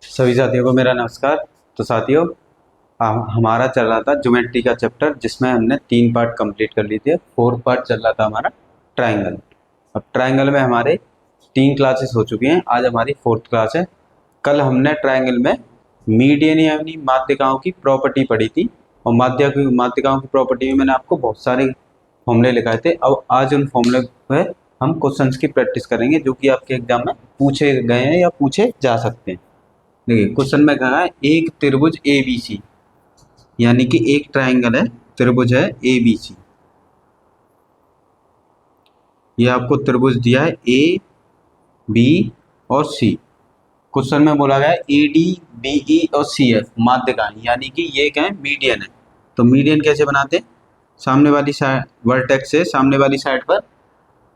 सभी साथियों को मेरा नमस्कार। तो साथियों, हमारा चल रहा था ज्योमेट्री का चैप्टर, जिसमें हमने 3 पार्ट कंप्लीट कर लिए थे। 4th पार्ट चल रहा था हमारा ट्रायंगल। अब ट्रायंगल में हमारे 3 क्लासेस हो चुकी हैं, आज हमारी 4th क्लास है। कल हमने ट्रायंगल में मीडियन यानी माध्यिकाओं की प्रॉपर्टी पढ़ी थी, और माध्यिकाओं की प्रॉपर्टी में मैंने आपको बहुत सारे फॉर्मूले लिखाए थे। अब आज उन फॉर्मूले पे हम क्वेश्चंस की प्रैक्टिस करेंगे, जो कि आपके एग्जाम में पूछे गए हैं या पूछे जा सकते हैं। देखिए, क्वेश्चन में कहा है एक त्रिभुज ए बी सी, यानी कि एक ट्रायंगल है, त्रिभुज है ए बी सी। ये आपको त्रिभुज दिया है ए बी और सी। क्वेश्चन में बोला गया है ए डी बी ई और सी एफ माध्यिकाएं, यानी कि ये क्या है, मीडियन है। तो मीडियन कैसे बनाते हैं? सामने वाली साइड वर्टेक्स से सामने वाली साइड पर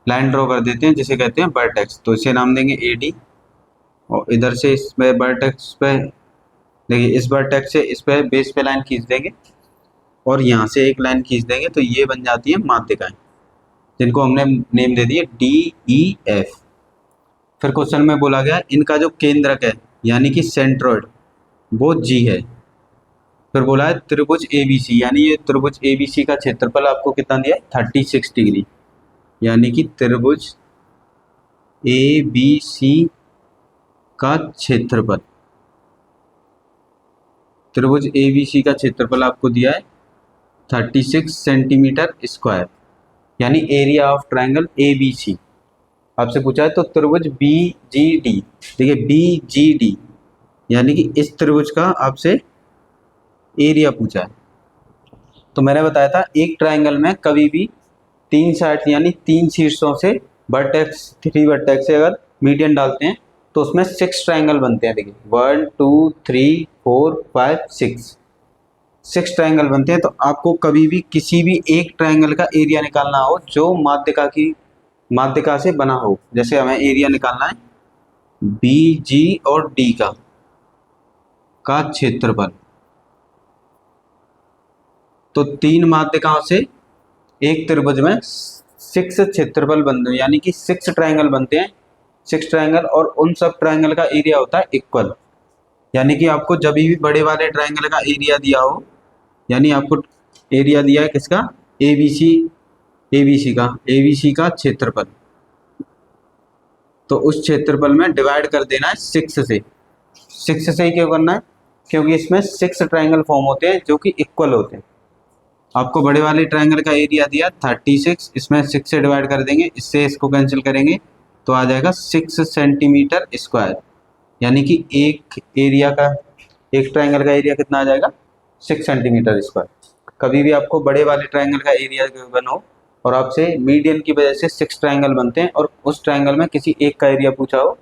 लाइन ड्रॉ कर देते हैं, जिसे कहते हैं वर्टेक्स। तो इसे नाम देंगे ए डी, और इधर से इस पे वर्टेक्स पे, देखिए इस वर्टेक्स से इस पे बेस पे लाइन खींच देंगे, और यहाँ से एक लाइन खींच देंगे, तो ये बन जाती है माध्यिकाएं, जिनको हमने नेम दे दिए डी ई एफ। फिर क्वेश्चन में बोला गया इनका जो केंद्रक है, यानी कि सेंट्रोइड, वो जी है। फिर बोला है त्रिभुज ए बी सी, यानी ये त्रिभुज ए बी सी का क्षेत्रफल आपको कितना दिया है, 36 डिग्री। यानी कि त्रिभुज ए बी सी का क्षेत्रफल, त्रिभुज ए बी सी का क्षेत्रफल आपको दिया है 36 सेंटीमीटर स्क्वायर, यानी area of triangle A B C आपसे पूछा है। तो त्रिभुज बी जी डी, देखिए बी जी डी यानी कि इस त्रिभुज का आपसे एरिया पूछा है। तो मैंने बताया था एक ट्रायंगल में कभी भी 3 साइड यानी 3 शीर्षों से वर्टेक्स 3 वर्टेक्स से अगर मीडियन डालते हैं, तो उसमें 6 ट्रायंगल बनते हैं। देखिए 1 2 3 4 5 6 ट्रायंगल बनते हैं। तो आपको कभी भी किसी भी एक ट्रायंगल का एरिया निकालना हो जो माध्यिका से बना हो, जैसे हमें एरिया निकालना है बी जी और डी का क्षेत्रफल, तो 3 माध्यिकाओं से एक त्रिभुज में 6 क्षेत्रफल बनते हैं, यानी कि 6 ट्रायंगल बनते हैं। 6 ट्रायंगल, और उन सब ट्रायंगल का एरिया होता है इक्वल। यानी कि आपको जब भी बड़े वाले ट्रायंगल का एरिया दिया हो, यानी आपको एरिया दिया है किसका, एबीसी का क्षेत्रफल, तो उस क्षेत्रफल में डिवाइड कर देना है 6 से। 6 से ही क्यों करना है? क्योंकि इसमें 6 ट्रायंगल फॉर्म होते हैं जो कि इक्वल होते हैं। आपको बड़े वाले ट्रायंगल का एरिया दिया 36, इसमें 6 से डिवाइड कर देंगे, इससे इसको कैंसिल करेंगे तो आ जाएगा 6 सेंटीमीटर स्क्वायर। यानी कि एक ट्रायंगल का एरिया कितना आ जाएगा, 6 सेंटीमीटर स्क्वायर। कभी भी आपको बड़े वाले ट्रायंगल का एरिया गिवन हो और आपसे मीडियन की वजह से 6 ट्रायंगल बनते हैं, और उस ट्रायंगल में किसी एक का एरिया पूछा हो,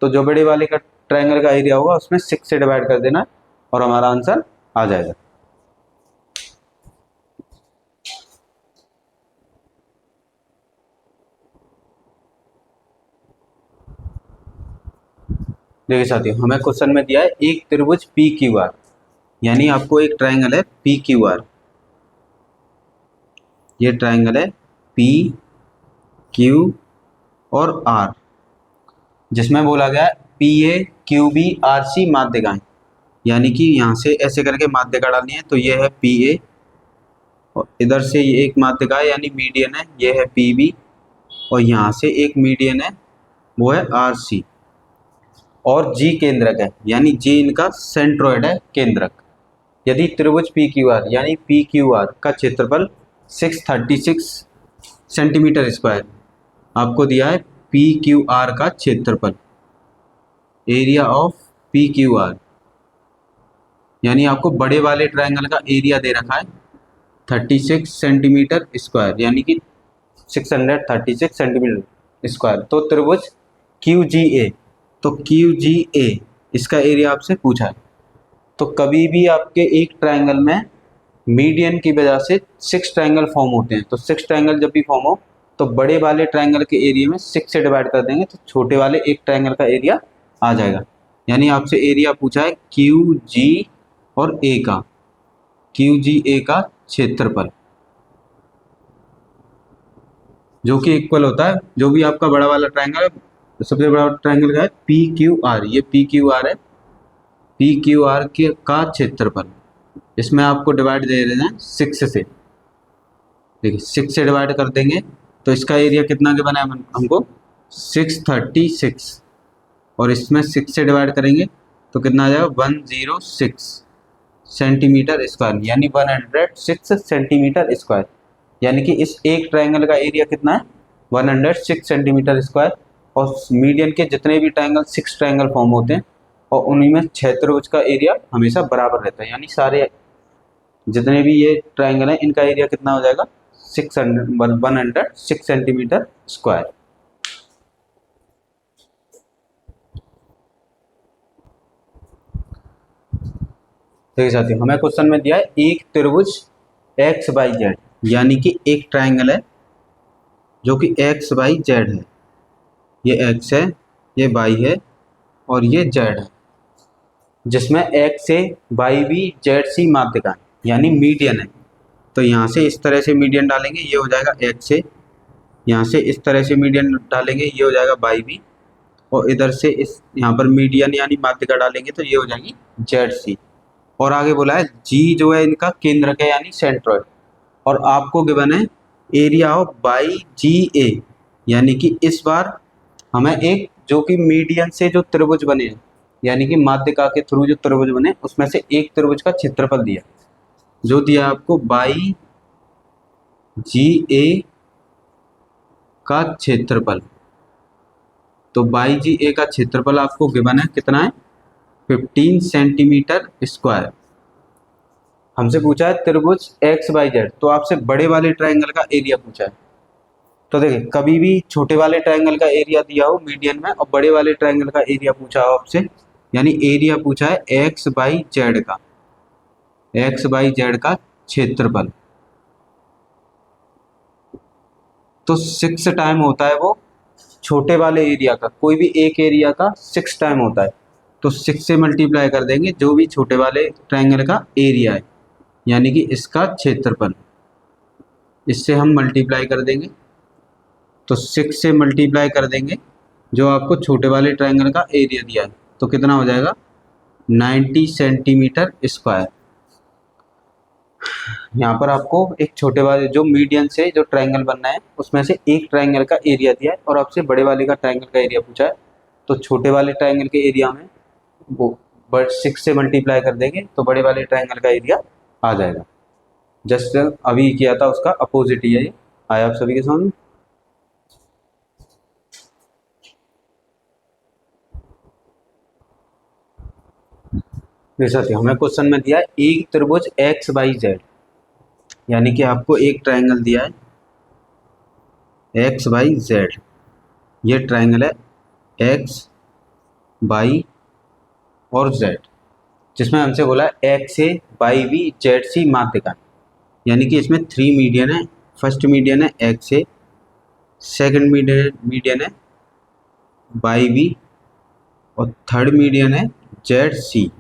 तो जो बड़े वाले का ट्रायंगल का एरिया होगा उसमें 6 से डिवाइड कर देना और हमारा आंसर आ जाएगा। देखिए साथियों, हमें क्वेश्चन में दिया है एक त्रिभुज पी क्यू आर, यानी आपको एक ट्रायंगल है पी क्यू आर, ये ट्रायंगल है पी क्यू और आर, जिसमें बोला गया P A Q B R C माध्यिकाएं। यानी कि यहाँ से ऐसे करके माध्यिका डालनी है, तो ये है पी ए, और इधर से ये एक माध्यिका है यानी मीडियन है, ये है पी बी, और यहाँ से एक मीडियन है, वो है आर सी, और जी केंद्रक है, यानी जी इनका सेंट्रोइड है, केंद्रक। यदि त्रिभुज पी क्यू आर यानी पी क्यू आर का क्षेत्रफल 636 सेंटीमीटर स्क्वायर, आपको दिया है पी क्यू आर का क्षेत्रफल, area of P Q are, यानी आपको बड़े वाले ट्रायंगल का एरिया दे रखा है 36 सेंटीमीटर स्क्वायर, यानी कि 636 सेंटीमीटर स्क्वायर। तो त्रिभुज क्यू जी ए, तो क्यू जी ए इसका एरिया आपसे पूछा है। तो कभी भी आपके एक ट्रायंगल में मीडियन की वजह से 6 ट्रायंगल फॉर्म होते हैं, तो 6 ट्रायंगल जब भी फॉर्म हो, तो बड़े वाले ट्रायंगल के एरिया में 6 से डिवाइड कर देंगे, तो छोटे वाले एक ट्रायंगल का एरिया आ जाएगा। यानी आपसे एरिया पूछा है क्यू जी और ए का, क्यू जी ए का क्षेत्रफल, जो कि इक्वल होता है, जो भी आपका बड़ा वाला ट्रायंगल है, सबसे बड़ा ट्रायंगल का है पी क्यू आर, ये पी क्यू आर है, पी क्यू आर के का क्षेत्रफल, इसमें आपको डिवाइड दे रहे हैं 6 से। देखिए 6 से डिवाइड कर देंगे तो इसका एरिया कितना के बना है हमको 636, और इसमें 6 से डिवाइड करेंगे तो कितना आ जाएगा 106 सेंटीमीटर स्क्वायर, यानी 106 सेंटीमीटर स्क्वायर। यानी कि इस एक ट्रायंगल का एरिया कितना है 106 सेंटीमीटर स्क्वायर। और मीडियन के जितने भी ट्रायंगल 6 ट्रायंगल फॉर्म होते हैं और उन्हीं में क्षेत्रफल का एरिया हमेशा बराबर रहता है, यानी सारे जितने भी ये ट्रायंगल हैं इनका एरिया कितना हो जाएगा 106 सेंटीमीटर स्क्वायर। देखिए साथियों, हमें क्वेश्चन में दिया है एक त्रिभुज एक्स वाई जेड, यानी कि एक ट्रायंगल है जो कि एक्स वाई जेड है, ये एक्स है, ये वाई है और ये जेड है, जिसमें एक्स से वाई बी जेड सी माध्यिका यानी मीडियन है। तो यहाँ से इस तरह से मीडियन डालेंगे, ये हो जाएगा एक्स से, यहाँ से इस तरह से मीडियन डालेंगे, ये हो जाएगा वाई बी, और इधर से इस यहाँ पर मीडियन यानी माध्यिका डालेंगे तो ये हो जाएगी जेड सी। और आगे बोला है जी जो है इनका केंद्रक है यानी सेंट्रॉइड, और आपको गिवन है एरिया ऑफ बाई जी ए, यानी कि इस बार हमें एक जो कि मीडियन से जो त्रिभुज बने हैं यानी कि माध्यिका के थ्रू जो त्रिभुज बने उसमें से एक त्रिभुज का क्षेत्रफल दिया, जो दिया आपको बाई जी ए का क्षेत्रफल। तो बाई जी ए का क्षेत्रफल आपको गिवन है कितना है 15 सेंटीमीटर स्क्वायर। हमसे पूछा है त्रिभुज एक्स वाई जेड, तो आपसे बड़े वाले ट्रायंगल का एरिया पूछा है। तो देखिए कभी भी छोटे वाले ट्रायंगल का एरिया दिया हो मीडियन में और बड़े वाले ट्रायंगल का एरिया पूछा हो आपसे, यानी एरिया पूछा है एक्स बाई जेड का, एक्स बाई जेड का क्षेत्रफल, तो 6 टाइम होता है वो छोटे वाले एरिया का, कोई भी एक एरिया का 6 टाइम होता है। तो 6 से मल्टीप्लाई कर देंगे जो भी छोटे वाले ट्रायंगल का एरिया है, यानी कि इसका क्षेत्रफल, इससे हम मल्टीप्लाई कर देंगे। तो 6 से मल्टीप्लाई कर देंगे जो आपको छोटे वाले ट्रायंगल का एरिया दिया है, तो कितना हो जाएगा 90 सेंटीमीटर स्क्वायर। यहाँ पर आपको एक छोटे वाले जो मीडियन से जो ट्रायंगल बनना है उसमें से एक ट्रायंगल का एरिया दिया है और आपसे बड़े वाले का ट्रायंगल का एरिया पूछा है। तो छोटे वाले ट्रायंगल के एरिया में वो 6 से मल्टीप्लाई कर देंगे तो बड़े वाले ट्रायंगल का एरिया आ जाएगा। जस्ट अभी किया था उसका अपोजिट ही है ये, आया आप सभी के सामने। जैसा कि हमें क्वेश्चन में दिया है एक त्रिभुज एक्स वाई जेड, यानी कि आपको एक ट्रायंगल दिया है एक्स वाई जेड, ये ट्रायंगल है एक्स वाई और जेड, जिसमें हमसे बोला है x A Y B Z सी माध्यिका, यानी कि इसमें 3 मीडियन है। फर्स्ट मीडियन है एक्स ए, सेकेंड मीडियन है वाई बी और थर्ड मीडियन है जेड सी।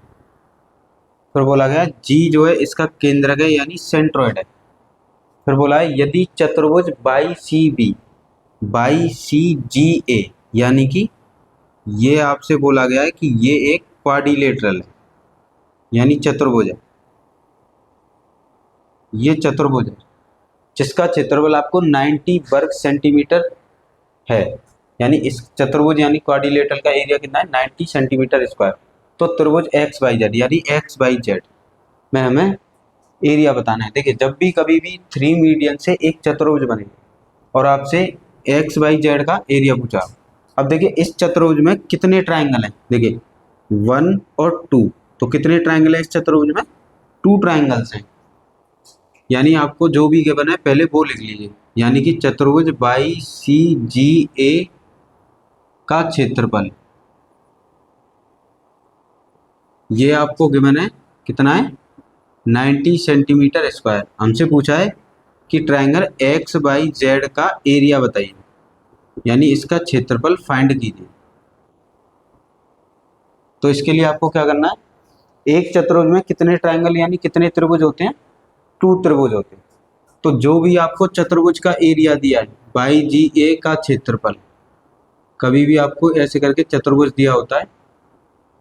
फिर बोला गया जी जो है इसका केंद्रक है यानी सेंट्रॉइड है। फिर बोला है यदि चतुर्भुज बाई सी बी बाई सी जी ए, यानी कि ये आपसे बोला गया है कि ये एक क्वाड्रिलेटरल है यानी चतुर्भुज है, ये चतुर्भुज है जिसका क्षेत्रफल आपको 90 वर्ग सेंटीमीटर है, यानी इस चतुर्भुज यानी क्वाड्रिलेटरल का एरिया कितना है 90 सेंटीमीटर स्क्वायर। तो त्रिभुज एक्स वाई जेड यानी एक्स वाई जेड में हमें एरिया बताना है। देखिए जब भी कभी भी 3 मीडियन से एक चतुर्भुज बने और आपसे एक्स वाई जेड का एरिया पूछा, अब देखिए इस चतुर्भुज में कितने ट्रायंगल हैं, देखिए 1 और 2, तो कितने ट्रायंगल हैं इस चतुर्भुज में 2 ट्रायंगल्स हैं, यानी आपको जो भी गिवन है पहले वो लिख लीजिए, यानी कि चतुर्भुज बाई सी जी ए का क्षेत्रफल, ये आपको गिवन है कितना है 90 सेंटीमीटर स्क्वायर। हमसे पूछा है कि ट्रायंगल एक्स बाई जेड का एरिया बताइए, यानी इसका क्षेत्रफल फाइंड कीजिए। तो इसके लिए आपको क्या करना है, एक चतुर्भुज में कितने ट्रायंगल यानी कितने त्रिभुज होते हैं 2 त्रिभुज होते हैं। तो जो भी आपको चतुर्भुज का एरिया दिया है बाई जी ए का क्षेत्रफल, कभी भी आपको ऐसे करके चतुर्भुज दिया होता है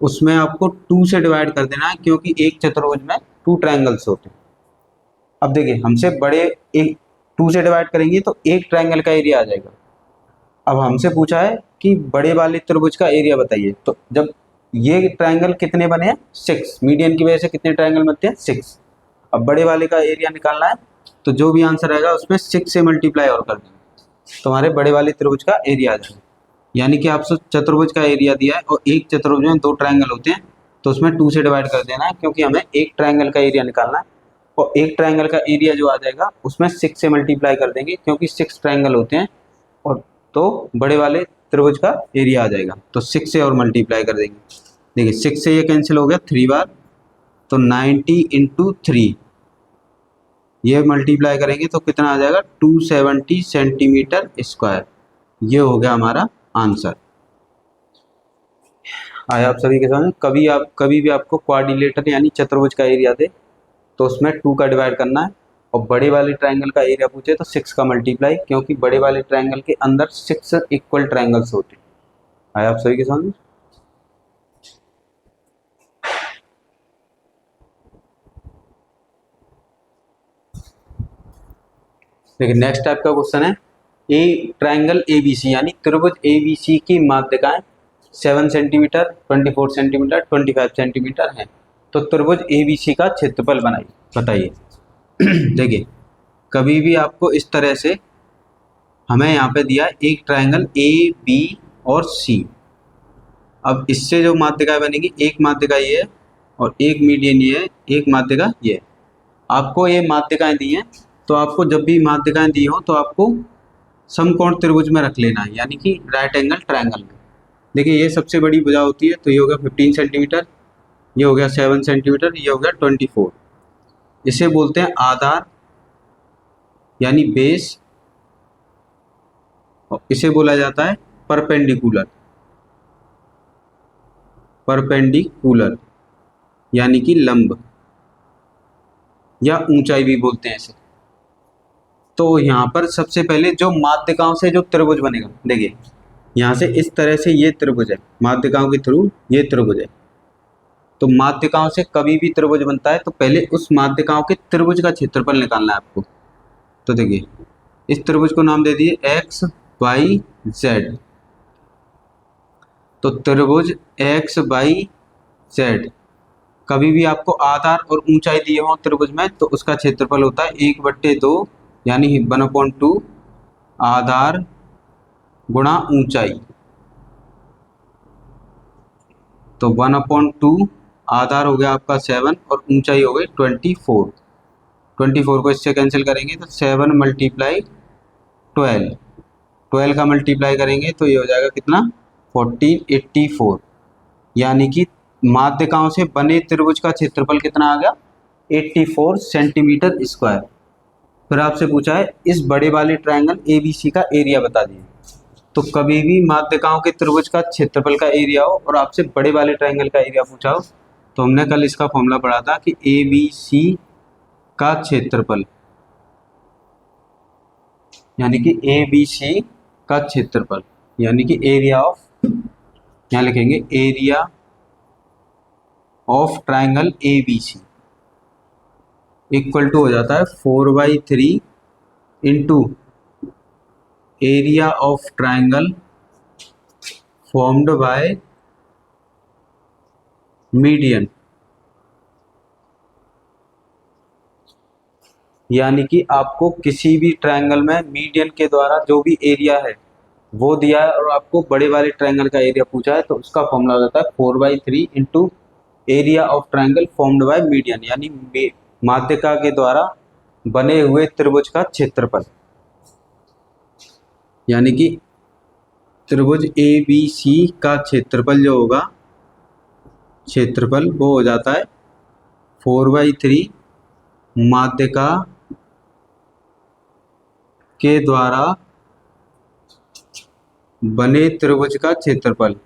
उसमें आपको 2 से डिवाइड कर देना है, क्योंकि एक चतुर्भुज में 2 ट्रायंगल्स होते हैं। अब देखिए हमसे बड़े एक 2 से डिवाइड करेंगे तो एक ट्रायंगल का एरिया आ जाएगा। अब हमसे पूछा है कि बड़े वाले त्रिभुज का एरिया बताइए, तो जब ये ट्रायंगल कितने बने हैं 6, मीडियन की वजह से कितने ट्रायंगल बनते हैं 6। अब बड़े वाले का एरिया निकालना है, तो जो भी आंसर आएगा उसमें 6 से मल्टीप्लाई और कर देंगे तो हमारे बड़े वाले त्रिभुज का एरिया आ जाएगा। यानी कि आपसे चतुर्भुज का एरिया दिया है और एक चतुर्भुज में 2 ट्रायंगल होते हैं, तो उसमें 2 से डिवाइड कर देना है, क्योंकि हमें एक ट्रायंगल का एरिया निकालना है। और एक ट्रायंगल का एरिया जो आ जाएगा उसमें 6 से मल्टीप्लाई कर देंगे, क्योंकि 6 ट्रायंगल होते हैं, और तो बड़े वाले त्रिभुज का एरिया आ जाएगा। तो 6 से और मल्टीप्लाई कर देंगे। देखिए 6 से ये कैंसिल हो गया 3 बार, तो 90 इंटू 3, ये मल्टीप्लाई करेंगे तो कितना आ जाएगा 270 सेंटीमीटर स्क्वायर। ये हो गया हमारा आंसर। आया आप सभी के समझ? कभी भी आपको क्वाड्रिलेटरल यानी चतुर्भुज का एरिया दे तो उसमें 2 का डिवाइड करना है, और बड़े वाले ट्रायंगल का एरिया पूछे तो 6 का मल्टीप्लाई, क्योंकि बड़े वाले ट्रायंगल के अंदर 6 इक्वल ट्रायंगल्स होते हैं। आया आप सभी के समझ? देखिए नेक्स्ट टाइप का क्वेश्चन है, ए ट्रायंगल एबीसी यानी त्रिभुज एबीसी की माध्यिकाएं 7 सेंटीमीटर, 24 सेंटीमीटर, 25 सेंटीमीटर हैं, तो त्रिभुज एबीसी का क्षेत्रफल बताइए। देखिए कभी भी आपको इस तरह से, हमें यहाँ पे दिया एक ट्रायंगल ए बी और सी। अब इससे जो माध्यिकाएं बनेगी, एक माध्यिका ये है और एक मीडियन ये है, एक माध्यिका ये है। आपको ये माध्यिकाएं दी हैं, तो आपको जब भी माध्यिकाएं दी हो तो आपको समकोण त्रिभुज में रख लेना है, यानी कि राइट एंगल ट्रायंगल में। देखिए ये सबसे बड़ी भुजा होती है, तो ये हो गया 15 सेंटीमीटर, ये हो गया 7 सेंटीमीटर, ये हो गया 24। इसे बोलते हैं आधार यानी बेस, और इसे बोला जाता है परपेंडिकुलर। परपेंडिकुलर यानी कि लंब, या ऊंचाई भी बोलते हैं इसे। तो यहाँ पर सबसे पहले जो माध्यिकाओं से जो त्रिभुज बनेगा, देखिए यहाँ से इस तरह से ये त्रिभुज है, माध्यिकाओं के थ्रू ये त्रिभुज है। तो माध्यिकाओं से कभी भी त्रिभुज बनता है तो पहले उस माध्यिकाओं के त्रिभुज का क्षेत्रफल निकालना है आपको। तो देखिए इस त्रिभुज को नाम दे दिए एक्स वाई जेड। तो त्रिभुज एक्स वाई जेड, कभी भी आपको आधार और ऊंचाई दिए हो त्रिभुज में तो उसका क्षेत्रफल होता है 1/2 यानी 1/2 आधार गुणा ऊंचाई। तो 1/2 आधार हो गया आपका 7 और ऊंचाई हो गई 24। 24 को इससे कैंसिल करेंगे तो 7 मल्टीप्लाई 12, 12 का मल्टीप्लाई करेंगे तो ये हो जाएगा कितना 1484। यानी कि माध्यिकाओं से बने त्रिभुज का क्षेत्रफल कितना आ गया 84 सेंटीमीटर स्क्वायर। फिर आपसे पूछा है इस बड़े वाले ट्रायंगल एबीसी का एरिया बता दीजिए। तो कभी भी माध्यिकाओं के त्रिभुज का क्षेत्रफल का एरिया हो और आपसे बड़े वाले ट्रायंगल का एरिया पूछा हो, तो हमने कल इसका फॉर्मूला पढ़ा था कि ए बी सी का क्षेत्रफल, यानी कि ए बी सी का क्षेत्रफल यानी कि एरिया ऑफ, यहाँ लिखेंगे area of triangle A B C equal to हो जाता है 4/3 into area of triangle formed by median. यानी कि आपको किसी भी ट्रायंगल में मीडियन के द्वारा जो भी एरिया है वो दिया है और आपको बड़े वाले ट्रायंगल का एरिया पूछा है, तो उसका फॉर्मूला हो जाता है 4/3 into area of triangle formed by median, यानी माध्यिका के द्वारा बने हुए त्रिभुज का क्षेत्रफल। यानी कि त्रिभुज ए बी सी का क्षेत्रफल जो होगा, क्षेत्रफल वो हो जाता है 4/3 माध्यिका के द्वारा बने त्रिभुज का क्षेत्रफल,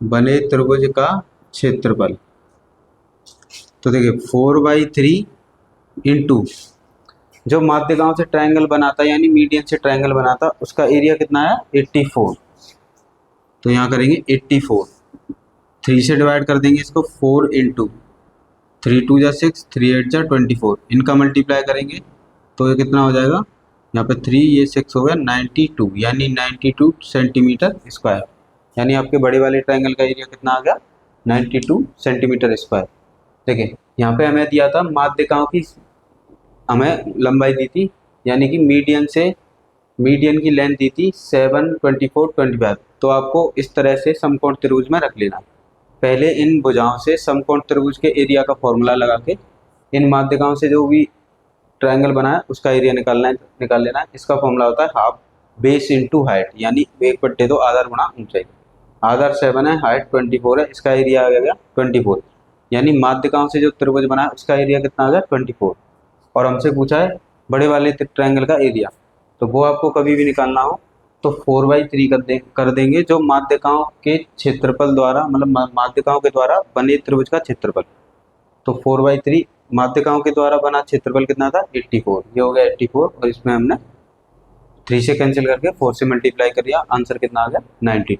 बने त्रिभुज का क्षेत्रफल। तो देखिए 4/3 इंटू जो माध्यिकाओं से ट्रायंगल बनाता है यानी मीडियन से ट्रायंगल बनाता उसका एरिया कितना है 84। तो यहाँ करेंगे 84 3 से डिवाइड कर देंगे इसको, 4 इंटू 3 2 जा 6, 3 8 जा 24, इनका मल्टीप्लाई करेंगे तो ये कितना हो जाएगा, यहाँ पे 3 ये 6 हो गया 92, यानी 92 सेंटीमीटर स्क्वायर। यानी आपके बड़े वाले ट्रायंगल का एरिया कितना आ गया, 92 सेंटीमीटर स्क्वायर। देखिए यहाँ पे हमें दिया था माध्यिकाओं की, हमें लंबाई दी थी, यानी कि मीडियन की लेंथ दी थी 7, 24, 25। तो आपको इस तरह से समकोण त्रिभुज में रख लेना। पहले इन भुजाओं से समकोण त्रिभुज के एरिया का फॉर्मूला लगा के इन माध्यिकाओं से जो भी ट्रायंगल बना है उसका एरिया निकाल लेना है। इसका फॉर्मूला होता है हाफ बेस इंटू हाइट, यानी 1/2 आधार गुणा ऊंचाई। आधार 7 है, हाइट 24 है, इसका एरिया आ गया 24। यानी माध्यिकाओं से जो त्रिभुज बना है उसका एरिया कितना आ गया 24। और हमसे पूछा है बड़े वाले ट्रायंगल का एरिया, तो वो आपको कभी भी निकालना हो तो 4/3 कर देंगे, जो माध्यिकाओं के क्षेत्रफल द्वारा, मतलब माध्यिकाओं के द्वारा बने त्रिभुज का क्षेत्रफल। तो 4/3 माध्यिकाओं के द्वारा बना क्षेत्रफल कितना था 84, ये हो गया 84, और इसमें हमने 3 से कैंसिल करके 4 से मल्टीप्लाई कर दिया, आंसर कितना आ गया 92।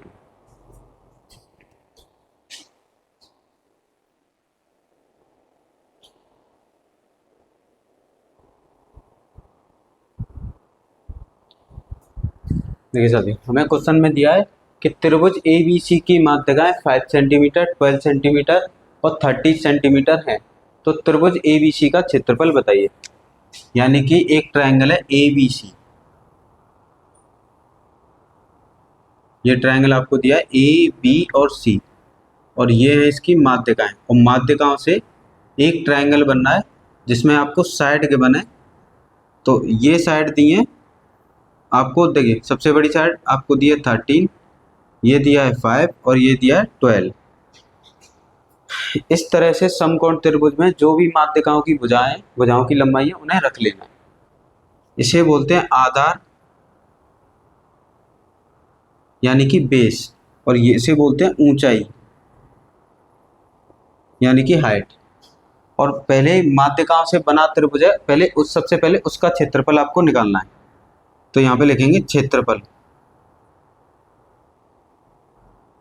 देखिए साथियों, हमें क्वेश्चन में दिया है कि त्रिभुज ABC की माध्यिकाएं 5 सेंटीमीटर, 12 सेंटीमीटर और 30 सेंटीमीटर हैं। तो त्रिभुज ABC का क्षेत्रफल बताइए। यानी कि एक ट्रायंगल है ABC, ये ट्रायंगल आपको दिया है AB और C, और ये है इसकी माध्यिकाएं, और माध्यिकाओं से एक ट्रायंगल बनना है जिसमें आपको साइड के बने। तो ये साइड दी है आपको, देखिए सबसे बड़ी साइड आपको दी है 13, ये दिया है 5 और ये दिया है 12। इस तरह से समकोण त्रिभुज में जो भी माध्यिकाओं की भुजाओं की लंबाई है उन्हें रख लेना है। इसे बोलते हैं आधार, यानी कि बेस, और ये इसे बोलते हैं ऊंचाई, यानी कि हाइट। और पहले माध्यिकाओं से बना त्रिभुज है, सबसे पहले उसका क्षेत्रफल आपको निकालना है। तो यहाँ पे लिखेंगे क्षेत्रफल।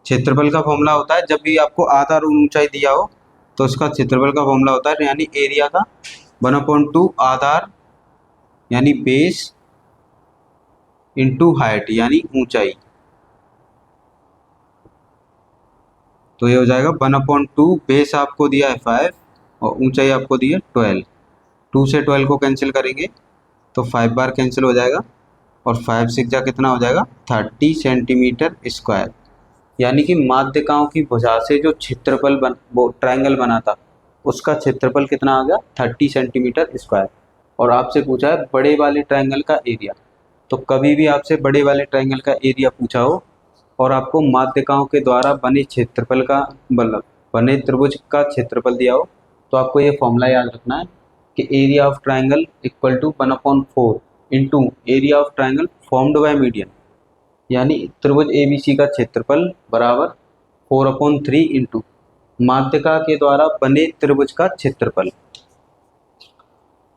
क्षेत्रफल का फॉर्मूला होता है, जब भी आपको आधार और ऊंचाई दिया हो तो उसका क्षेत्रफल का फॉर्मूला होता है, यानी एरिया का 1/2 आधार यानी बेस इंटू हाइट यानी ऊंचाई। तो ये हो जाएगा 1/2, बेस आपको दिया है 5 और ऊंचाई आपको दी है 12। 2 से 12 को कैंसिल करेंगे तो 5 बार कैंसिल हो जाएगा, और 5 6 जा कितना हो जाएगा 30 सेंटीमीटर स्क्वायर। यानी कि माध्यिकाओं की भुजा से जो क्षेत्रफल वो ट्रायंगल बना था उसका क्षेत्रफल कितना आ गया 30 सेंटीमीटर स्क्वायर। और आपसे पूछा है बड़े वाले ट्रायंगल का एरिया। तो कभी भी आपसे बड़े वाले ट्रायंगल का एरिया पूछा हो और आपको माध्यिकाओं के द्वारा बने क्षेत्रफल का, मतलब बने त्रिभुज का क्षेत्रफल दिया हो, तो आपको ये फॉर्मूला याद रखना है कि area of triangle equal to 1/4 into area of triangle formed by median. यानी त्रिभुज ABC का क्षेत्रफल बराबर 4/3 इंटू माध्यिका के द्वारा बने त्रिभुज का क्षेत्रफल।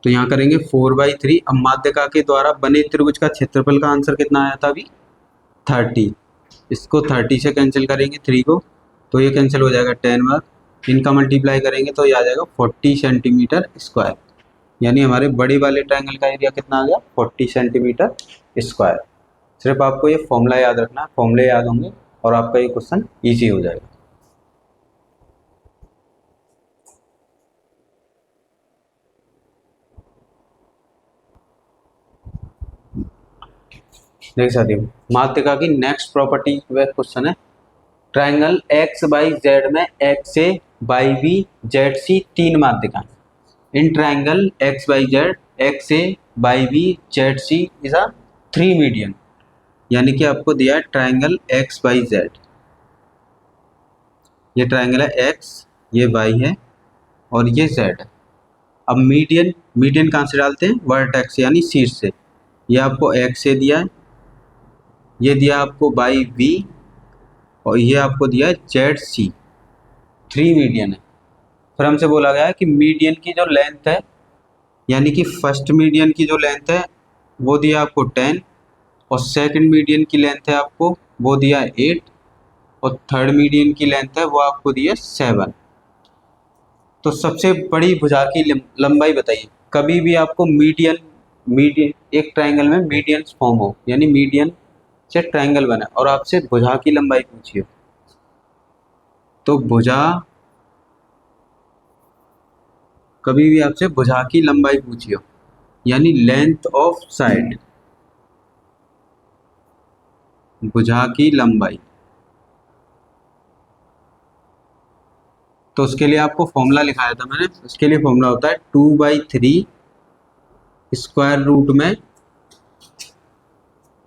तो यहाँ करेंगे 4/3। अब माध्यिका के द्वारा बने त्रिभुज का क्षेत्रफल का आंसर कितना आया था अभी 30। इसको 30 से कैंसिल करेंगे 3 को, तो ये कैंसिल हो जाएगा 10 बार। इनका मल्टीप्लाई करेंगे तो ये आ जाएगा 40 सेंटीमीटर स्क्वायर। यानी हमारे बड़े वाले ट्रायंगल का एरिया कितना आ गया 40 सेंटीमीटर स्क्वायर। सिर्फ आपको ये फॉर्मूला याद रखना है, फॉर्मूले याद होंगे और आपका ये क्वेश्चन ईजी हो जाएगा। देखिए साथियों, माध्यिका की नेक्स्ट प्रॉपर्टी व क्वेश्चन है ट्रायंगल XYZ में XA YB ZC 3 माध्यिकाएं। In triangle XYZ XA YB ZC is a 3 median. यानी कि आपको दिया है ट्रायंगल XYZ, ये ट्रायंगल है X, ये Y है और ये Z है। अब मीडियन कहाँ से डालते हैं, वर्टेक्स यानी शीर्ष से। ये आपको X से दिया है, ये दिया आपको बाई V, और ये आपको दिया है ZC। 3 मीडियन है। फिर हमसे बोला गया है कि मीडियन की जो लेंथ है, यानी कि फर्स्ट मीडियन की जो लेंथ है वो दिया आपको 10, और सेकंड मीडियन की लेंथ है आपको वो दिया है 8, और थर्ड मीडियन की लेंथ है वो आपको दी है 7। तो सबसे बड़ी भुजा की लंबाई बताइए। कभी भी आपको मीडियन मीडियन एक ट्रायंगल में मीडियन फॉर्म हो, यानी मीडियन से ट्रायंगल बना और आपसे भुजा की लंबाई पूछी हो, तो भुजा कभी भी आपसे भुजा की लंबाई पूछी हो, यानी लेंथ ऑफ साइड, भुजा की लंबाई, तो उसके लिए आपको फॉर्मूला लिखाया था मैंने। उसके लिए फॉर्मूला होता है 2/3 स्क्वायर रूट में,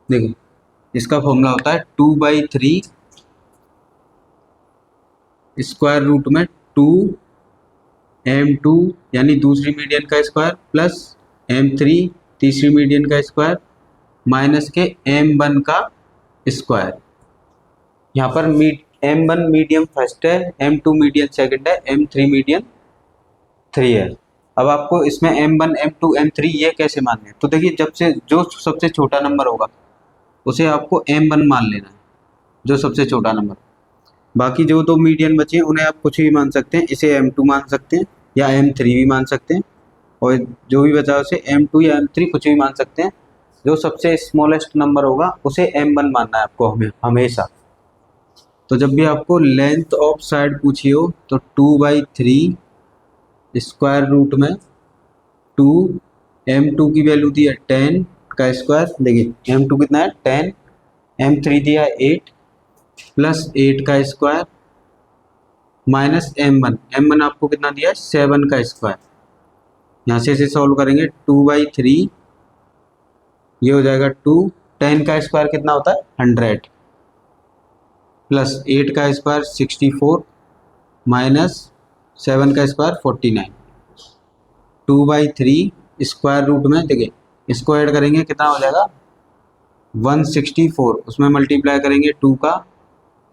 देखिए इसका फॉर्मूला होता है 2/3 स्क्वायर रूट में 2m2 यानी दूसरी मीडियन का स्क्वायर प्लस m3 तीसरी मीडियन का स्क्वायर माइनस के m1 का स्क्वायर। यहाँ पर m1 मीडियम फर्स्ट है, m2 मीडियन सेकंड है, m3 मीडियन 3 है। अब आपको इसमें m1 m2 m3 ये कैसे मानने हैं, तो देखिए जब से जो सबसे छोटा नंबर होगा उसे आपको m1 मान लेना है, जो सबसे छोटा नंबर। बाकी जो दो मीडियन बचे हैं उन्हें आप कुछ भी मान सकते हैं, इसे m2 मान सकते हैं या m3 भी मान सकते हैं, और जो भी बचा उसे m2 या m3 कुछ भी मान सकते हैं। जो सबसे स्मॉलेस्ट नंबर होगा उसे m1 मानना है आपको हमेशा। तो जब भी आपको लेंथ ऑफ साइड पूछी हो तो 2/3 स्क्वायर रूट में 2, m2 की वैल्यू दी है 10 का स्क्वायर, देखिए m2 कितना है 10, m3 दिया है 8 प्लस 8 का स्क्वायर माइनस m1 आपको कितना दिया है 7 का स्क्वायर। यहाँ से इसे सॉल्व करेंगे 2/3 ये हो जाएगा 2, 10 का स्क्वायर कितना होता है 100 प्लस 8 का स्क्वायर 64 माइनस 7 का स्क्वायर 49। 2/3 स्क्वायर रूट में देखिए इसको ऐड करेंगे कितना हो जाएगा 164, उसमें मल्टीप्लाई करेंगे 2 का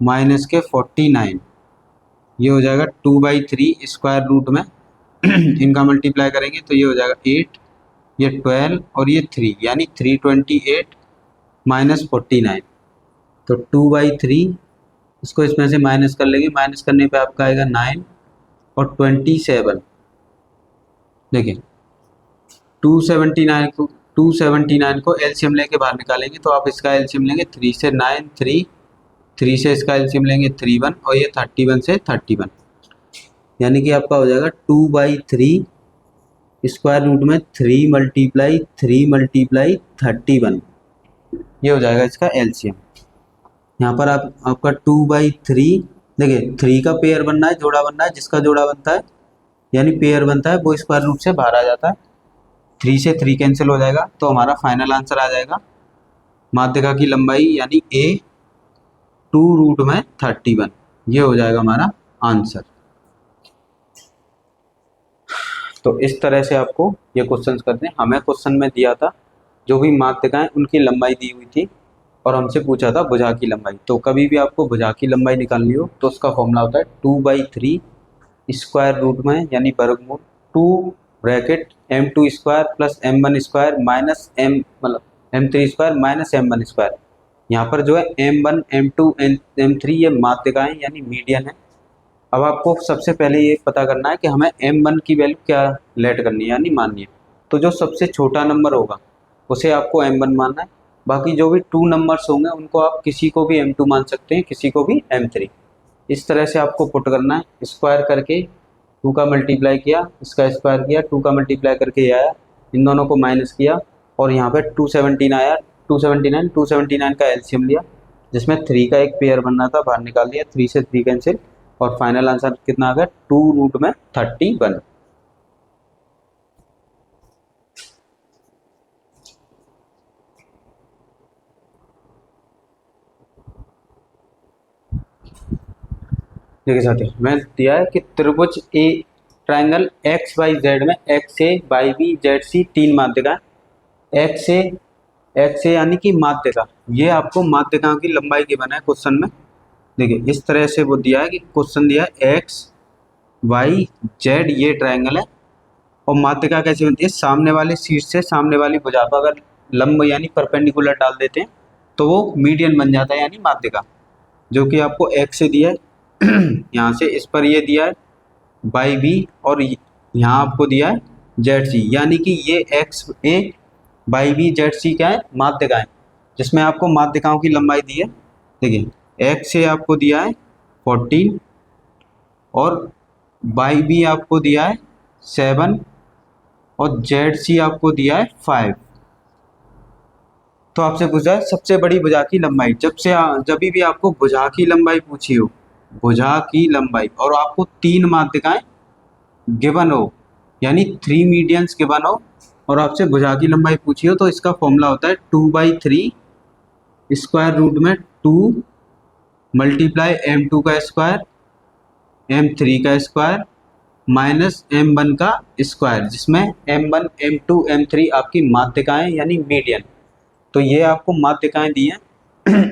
माइनस के 49, ये हो जाएगा 2/3 स्क्वायर रूट में इनका मल्टीप्लाई करेंगे तो ये हो जाएगा 8, ये 12 और ये 3 यानी 328 माइनस 49। तो 2/3 इसको इसमें से माइनस कर लेंगे, माइनस करने पे आपका आएगा 9 और 27। देखिए 279 को एलसीएम लेके बाहर निकालेंगे तो आप इसका एलसीएम लेंगे 3 से 9, 3 से इसका एलसीएम लेंगे 31 और ये 31 से 31, यानी कि आपका हो जाएगा 2/3 स्क्वायर रूट में 3 मल्टीप्लाई 31, ये हो जाएगा इसका एलसीएम। यहाँ पर आपका 2/3 देखिए 3 का पेयर बनना है, जोड़ा बनना है, जिसका जोड़ा बनता है यानी पेयर बनता है वो स्क्वायर रूट से बाहर आ जाता है, 3 से 3 कैंसिल हो जाएगा तो हमारा फाइनल आंसर आ जाएगा माध्यिका की लंबाई यानी a 2√31, ये हो जाएगा हमारा आंसर। तो इस तरह से आपको ये क्वेश्चन करते हैं। हमें क्वेश्चन में दिया था जो भी माध्यिकाएं उनकी लंबाई दी हुई थी और हमसे पूछा था भुजा की लंबाई। तो कभी भी आपको भुजा की लंबाई निकालनी हो तो उसका फॉर्मूला होता है 2/3 स्क्वायर रूट में यानी वर्गमूल 2 bracket m2 square plus m1 square minus m3 square minus m1 square. यहाँ पर जो है m1 m2 m3 ये माध्यिकाएं यानी मीडियन है। अब आपको सबसे पहले ये पता करना है कि हमें m1 की वैल्यू क्या लेट करनी है यानी माननी है। तो जो सबसे छोटा नंबर होगा उसे आपको m1 मानना है, बाकी जो भी 2 नंबर्स होंगे उनको आप किसी को भी m2 मान सकते हैं, किसी को भी m3। इस तरह से आपको पुट करना है, स्क्वायर करके 2 का मल्टीप्लाई किया, इसका स्क्वायर किया, 2 का मल्टीप्लाई करके ये आया, इन दोनों को माइनस किया और यहाँ पे 217 आया, 279 का एलसीएम लिया जिसमें 3 का एक पेयर बनना था, बाहर निकाल दिया, 3 से 3 कैंसिल और फाइनल आंसर कितना आ गया 2√31। देखिए साथियों मैं दिया है कि त्रिभुज A triangle X Y Z में X A Y B Z C 3 माध्यिका, एक्स ए यानी कि माध्यिका, ये आपको माध्यिकाओं की लंबाई की बना है क्वेश्चन में। देखिए इस तरह से वो दिया है कि क्वेश्चन दिया है एक्स वाई जेड ये ट्रायंगल है और माध्यिका कैसे बनती है, सामने वाले शीर्ष से सामने वाली भुजा पर अगर लंब यानी परपेंडिकुलर डाल देते हैं तो वो मीडियन बन जाता है यानी माध्यिका। जो कि आपको x से दिया है यहाँ से इस पर ये दिया है बाई बी, और यहाँ आपको दिया है जेड सी, यानी कि ये X A Y B Z C क्या है, माध्यिकाएं, जिसमें आपको माध्यिकाओं की लंबाई दी है। देखिए एक्स ए आपको दिया है 14 और बाई बी आपको दिया है 7 और जेड सी आपको दिया है 5। तो आपसे पूछा है सबसे बड़ी भुजा की लंबाई। जब भी आपको भुजा की लंबाई पूछी हो, भुजा की लंबाई, और आपको 3 माध्यिकाएं गिवन हो, यानी 3 मीडियंस गिवन हो, और आपसे भुजा की लंबाई पूछी हो, तो इसका फॉर्मूला होता है 2/3 स्क्वायर रूट में 2 मल्टीप्लाई m2 का स्क्वायर m3 का स्क्वायर माइनस m1 का स्क्वायर, जिसमें m1 m2 m3 आपकी माध्यिकाएं यानी मीडियन। तो ये आपको माध्यिकाएं दी हैं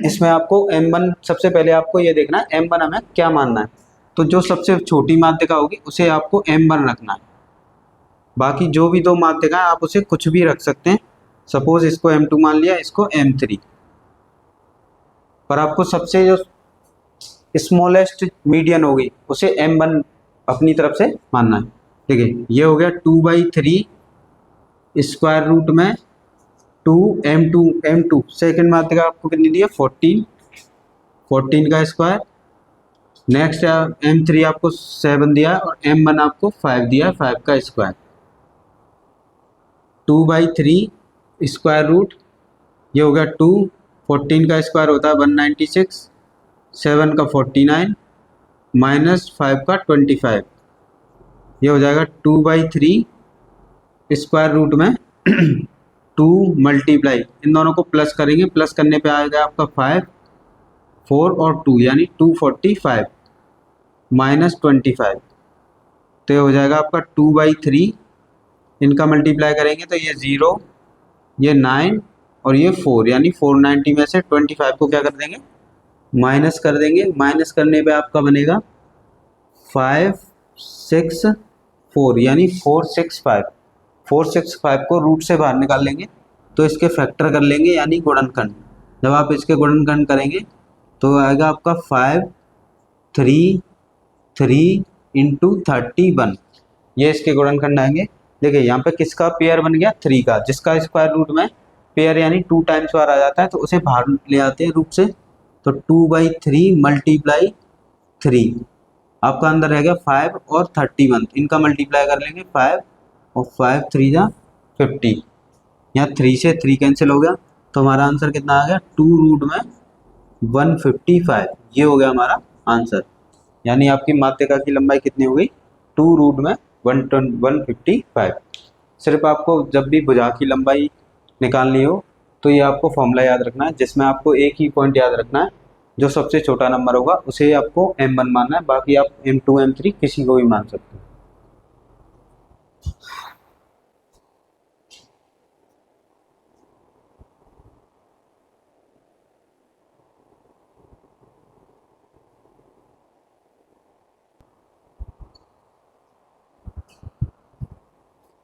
इसमें आपको m1 सबसे पहले आपको ये देखना है m1 हमें क्या मानना है। तो जो सबसे छोटी माध्यिका होगी उसे आपको m1 रखना है, बाकी जो भी 2 माध्यिकाएं आप उसे कुछ भी रख सकते हैं। सपोज इसको m2 मान लिया, इसको m3, पर आपको सबसे जो स्मॉलेस्ट मीडियन होगी उसे m1 अपनी तरफ से मानना है। ठीक है, ये हो गया 2/3 स्क्वायर रूट में 2m2 सेकेंड माध्यिका आपको कितनी दी है 14 का स्क्वायर, नेक्स्ट m3 आपको 7 दिया और m1 आपको 5 दिया, 5 का स्क्वायर, 2/3 स्क्वायर रूट, ये हो गया 2, 14 का स्क्वायर होता है 196, 7 का 49 माइनस 5 का 25, ये हो जाएगा 2/3 स्क्वायर रूट में 2 मल्टीप्लाई, इन दोनों को प्लस करेंगे, प्लस करने पे आएगा आपका 5, 4 और 2 यानी 245 माइनस 25, तो ये हो जाएगा आपका 2/3, इनका मल्टीप्लाई करेंगे तो ये 0, ये 9 और ये 4, यानी 490 में से 25 को क्या कर देंगे, माइनस कर देंगे। माइनस करने पे आपका बनेगा 564 यानी 465 को रूट से बाहर निकाल लेंगे तो इसके फैक्टर कर लेंगे यानी गुणनखंड। जब आप इसके गुणनखंड करेंगे तो आएगा आपका 533 इंटू 31, ये इसके गुणनखंड आएंगे। देखिए यहाँ पे किसका पेयर बन गया, 3 का, जिसका स्क्वायर रूट में पेयर यानी 2 टाइम्स बार आ जाता है तो उसे बाहर ले आते हैं रूट से। तो 2/3 मल्टीप्लाई 3, आपका अंदर रहेगा 5 और 31, इनका मल्टीप्लाई कर लेंगे 5 और 5 3 जा 50, यहाँ 3 से 3 कैंसिल हो गया तो हमारा आंसर कितना आ गया 2 रूट में 155, ये हो गया हमारा आंसर। यानी आपकी माध्यिका की लंबाई कितनी हो गई, 2 रूट में 155। सिर्फ आपको जब भी भुजा की लंबाई निकालनी हो तो ये आपको फॉर्मूला याद रखना है, जिसमें आपको एक ही पॉइंट याद रखना है, जो सबसे छोटा नंबर होगा उसे आपको m1 मानना है, बाकी आप m2 m3 किसी को भी मान सकते हैं।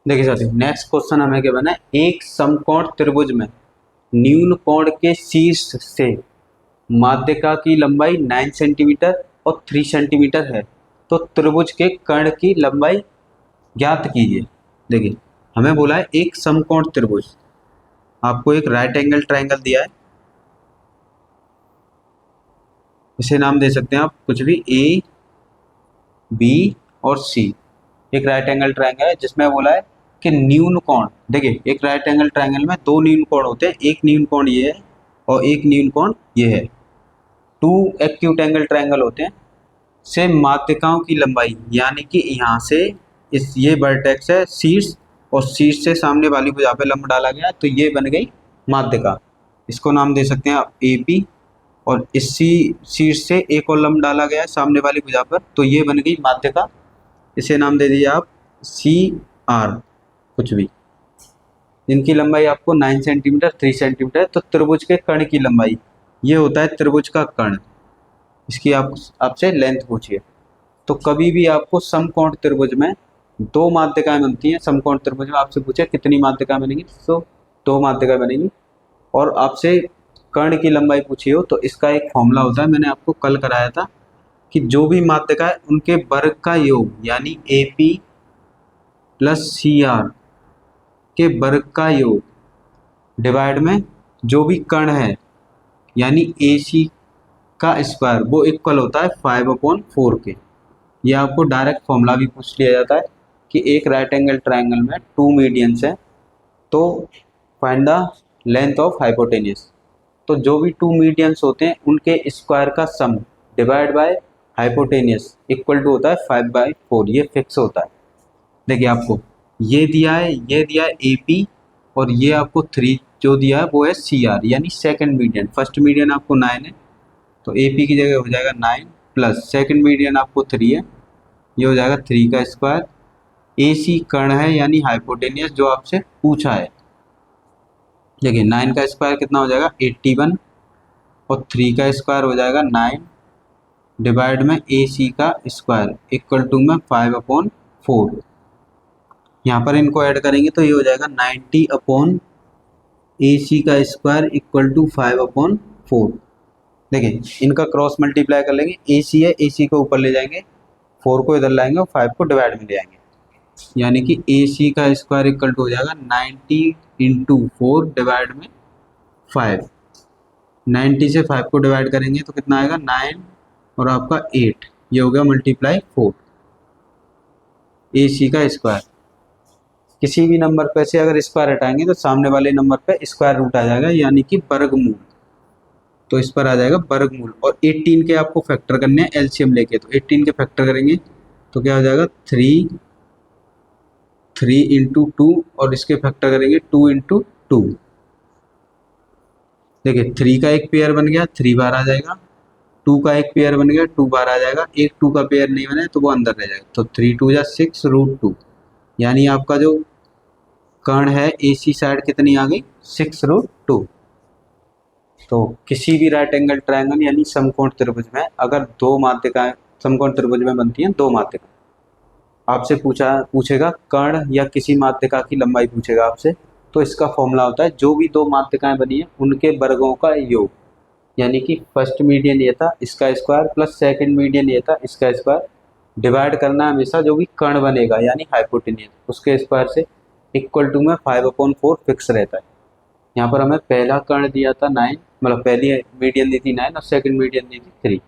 देखिए साथियों, नेक्स्ट क्वेश्चन हमें क्या बना है, एक समकोण त्रिभुज में न्यून कोण के शीर्ष से माध्यिका की लंबाई 9 सेंटीमीटर और 3 सेंटीमीटर है, तो त्रिभुज के कर्ण की लंबाई ज्ञात कीजिए। देखिए हमें बोला है एक समकोण त्रिभुज, आपको एक राइट एंगल ट्रायंगल दिया है, इसे नाम दे सकते हैं आप कुछ भी, ए बी और सी, एक राइट एंगल ट्रायंगल है जिसमें बोला है कि न्यून कोण। देखिए एक राइट एंगल ट्रायंगल में 2 न्यून कोण होते हैं, एक न्यून कोण ये है और एक न्यून कोण ये है, 2 एक्यूट एंगल ट्रायंगल होते हैं। से माध्यिकाओं की लंबाई, यानी कि यहाँ से इस ये वर्टेक्स है शीर्ष, और शीर्ष से सामने वाली भुजा पे लंब डाला गया तो ये बन गई माध्यिका, इसको नाम दे सकते हैं आप ए पी, और इसी शीर्ष से एक और लंब डाला गया है सामने वाली भुजा पर तो ये बन गई माध्यिका, इसे नाम दे दीजिए आप सी आर कुछ भी। इनकी लंबाई आपको 9 सेंटीमीटर 3 सेंटीमीटर है। तो त्रिभुज के कर्ण की लंबाई, ये होता है त्रिभुज का कर्ण, इसकी आपसे लेंथ पूछिए। तो कभी भी आपको समकोण त्रिभुज में 2 माध्यिकाएं बनती हैं, समकोण त्रिभुज में आपसे पूछे कितनी माध्यिकाएं बनेंगी, तो 2 माध्यिकाएं बनेंगी, और आपसे कर्ण की लंबाई पूछी हो तो इसका एक फॉर्मूला होता है, मैंने आपको कल कराया था कि जो भी माध्यिका है उनके वर्ग का योग यानी AP प्लस CR के वर्ग का योग डिवाइड में जो भी कर्ण है यानी AC का स्क्वायर वो इक्वल होता है 5/4 के। ये आपको डायरेक्ट फॉर्मूला भी पूछ लिया जाता है कि एक राइट एंगल ट्रायंगल में 2 मीडियंस है तो find the length of hypotenuse. तो जो भी 2 मीडियंस होते हैं उनके स्क्वायर का sum divide by hypotenuse equal to होता है 5/4। ये फिक्स होता है। देखिए आपको ये दिया है, ये दिया है AP और ये आपको 3 जो दिया है वो है CR यानी सेकंड मीडियन। फर्स्ट मीडियन आपको 9 है तो AP की जगह हो जाएगा 9 प्लस सेकंड मीडियन आपको 3 है, ये हो जाएगा 3 का स्क्वायर। AC कर्ण है यानी हाइपोटेनियस जो आपसे पूछा है। देखिए 9 का स्क्वायर कितना हो जाएगा 81 और 3 का स्क्वायर हो जाएगा 9 डिवाइड में AC का स्क्वायर इक्वल टू में 5/4। यहाँ पर इनको ऐड करेंगे तो ये हो जाएगा 90/AC का स्क्वायर इक्वल टू 5/4। देखिए इनका क्रॉस मल्टीप्लाई कर लेंगे, AC है AC को ऊपर ले जाएंगे, 4 को इधर लाएंगे और 5 को डिवाइड में ले आएंगे, यानी कि AC का स्क्वायर इक्वल टू हो जाएगा 90 इंटू 4 डिवाइड में 5। 90 से 5 को डिवाइड करेंगे तो कितना आएगा 9 और आपका 8, ये हो गया मल्टीप्लाई 4। AC का स्क्वायर किसी भी नंबर पे से अगर स्क्वायर हटाएंगे तो सामने वाले नंबर पे स्क्वायर रूट आ जाएगा यानी कि वर्गमूल, तो इस पर आ जाएगा वर्गमूल। और 18 के आपको फैक्टर करने हैं एलसीएम लेके, तो 18 के फैक्टर करेंगे तो क्या हो जाएगा 3 इंटू 2 और इसके फैक्टर करेंगे 2 इंटू 2। देखिए 3 का एक पेयर बन गया 3 बार आ जाएगा, 2 का एक पेयर बन गया 2 बार आ जाएगा, एक 2 का पेयर नहीं बना है तो वो अंदर रह जाएगा, तो 3 2 जा 6 रूट 2, यानी आपका जो कर्ण है AC साइड कितनी आ गई 6 रूट 2। तो किसी भी राइट एंगल ट्रायंगल यानी समकोण त्रिभुज में अगर दो माध्यिकाएं समकोण त्रिभुज में बनती हैं, दो माध्यिका आपसे पूछेगा कर्ण या किसी माध्यिका की लंबाई पूछेगा आपसे, तो इसका फॉर्मूला होता है जो भी दो माध्यिकाएं बनी है उनके वर्गों का योग, यानी कि फर्स्ट मीडियन ये था इसका स्क्वायर प्लस सेकंड मीडियन ये था इसका स्क्वायर, डिवाइड करना है हमेशा जो भी कर्ण बनेगा यानी हाइपोटेन्यूज उसके स्क्वायर से, इक्वल टू में 5/4 फिक्स रहता है। यहाँ पर हमें पहला कर्ण दिया था 9, मतलब पहली मीडियन दी थी 9 और सेकंड मीडियन दी थी 3,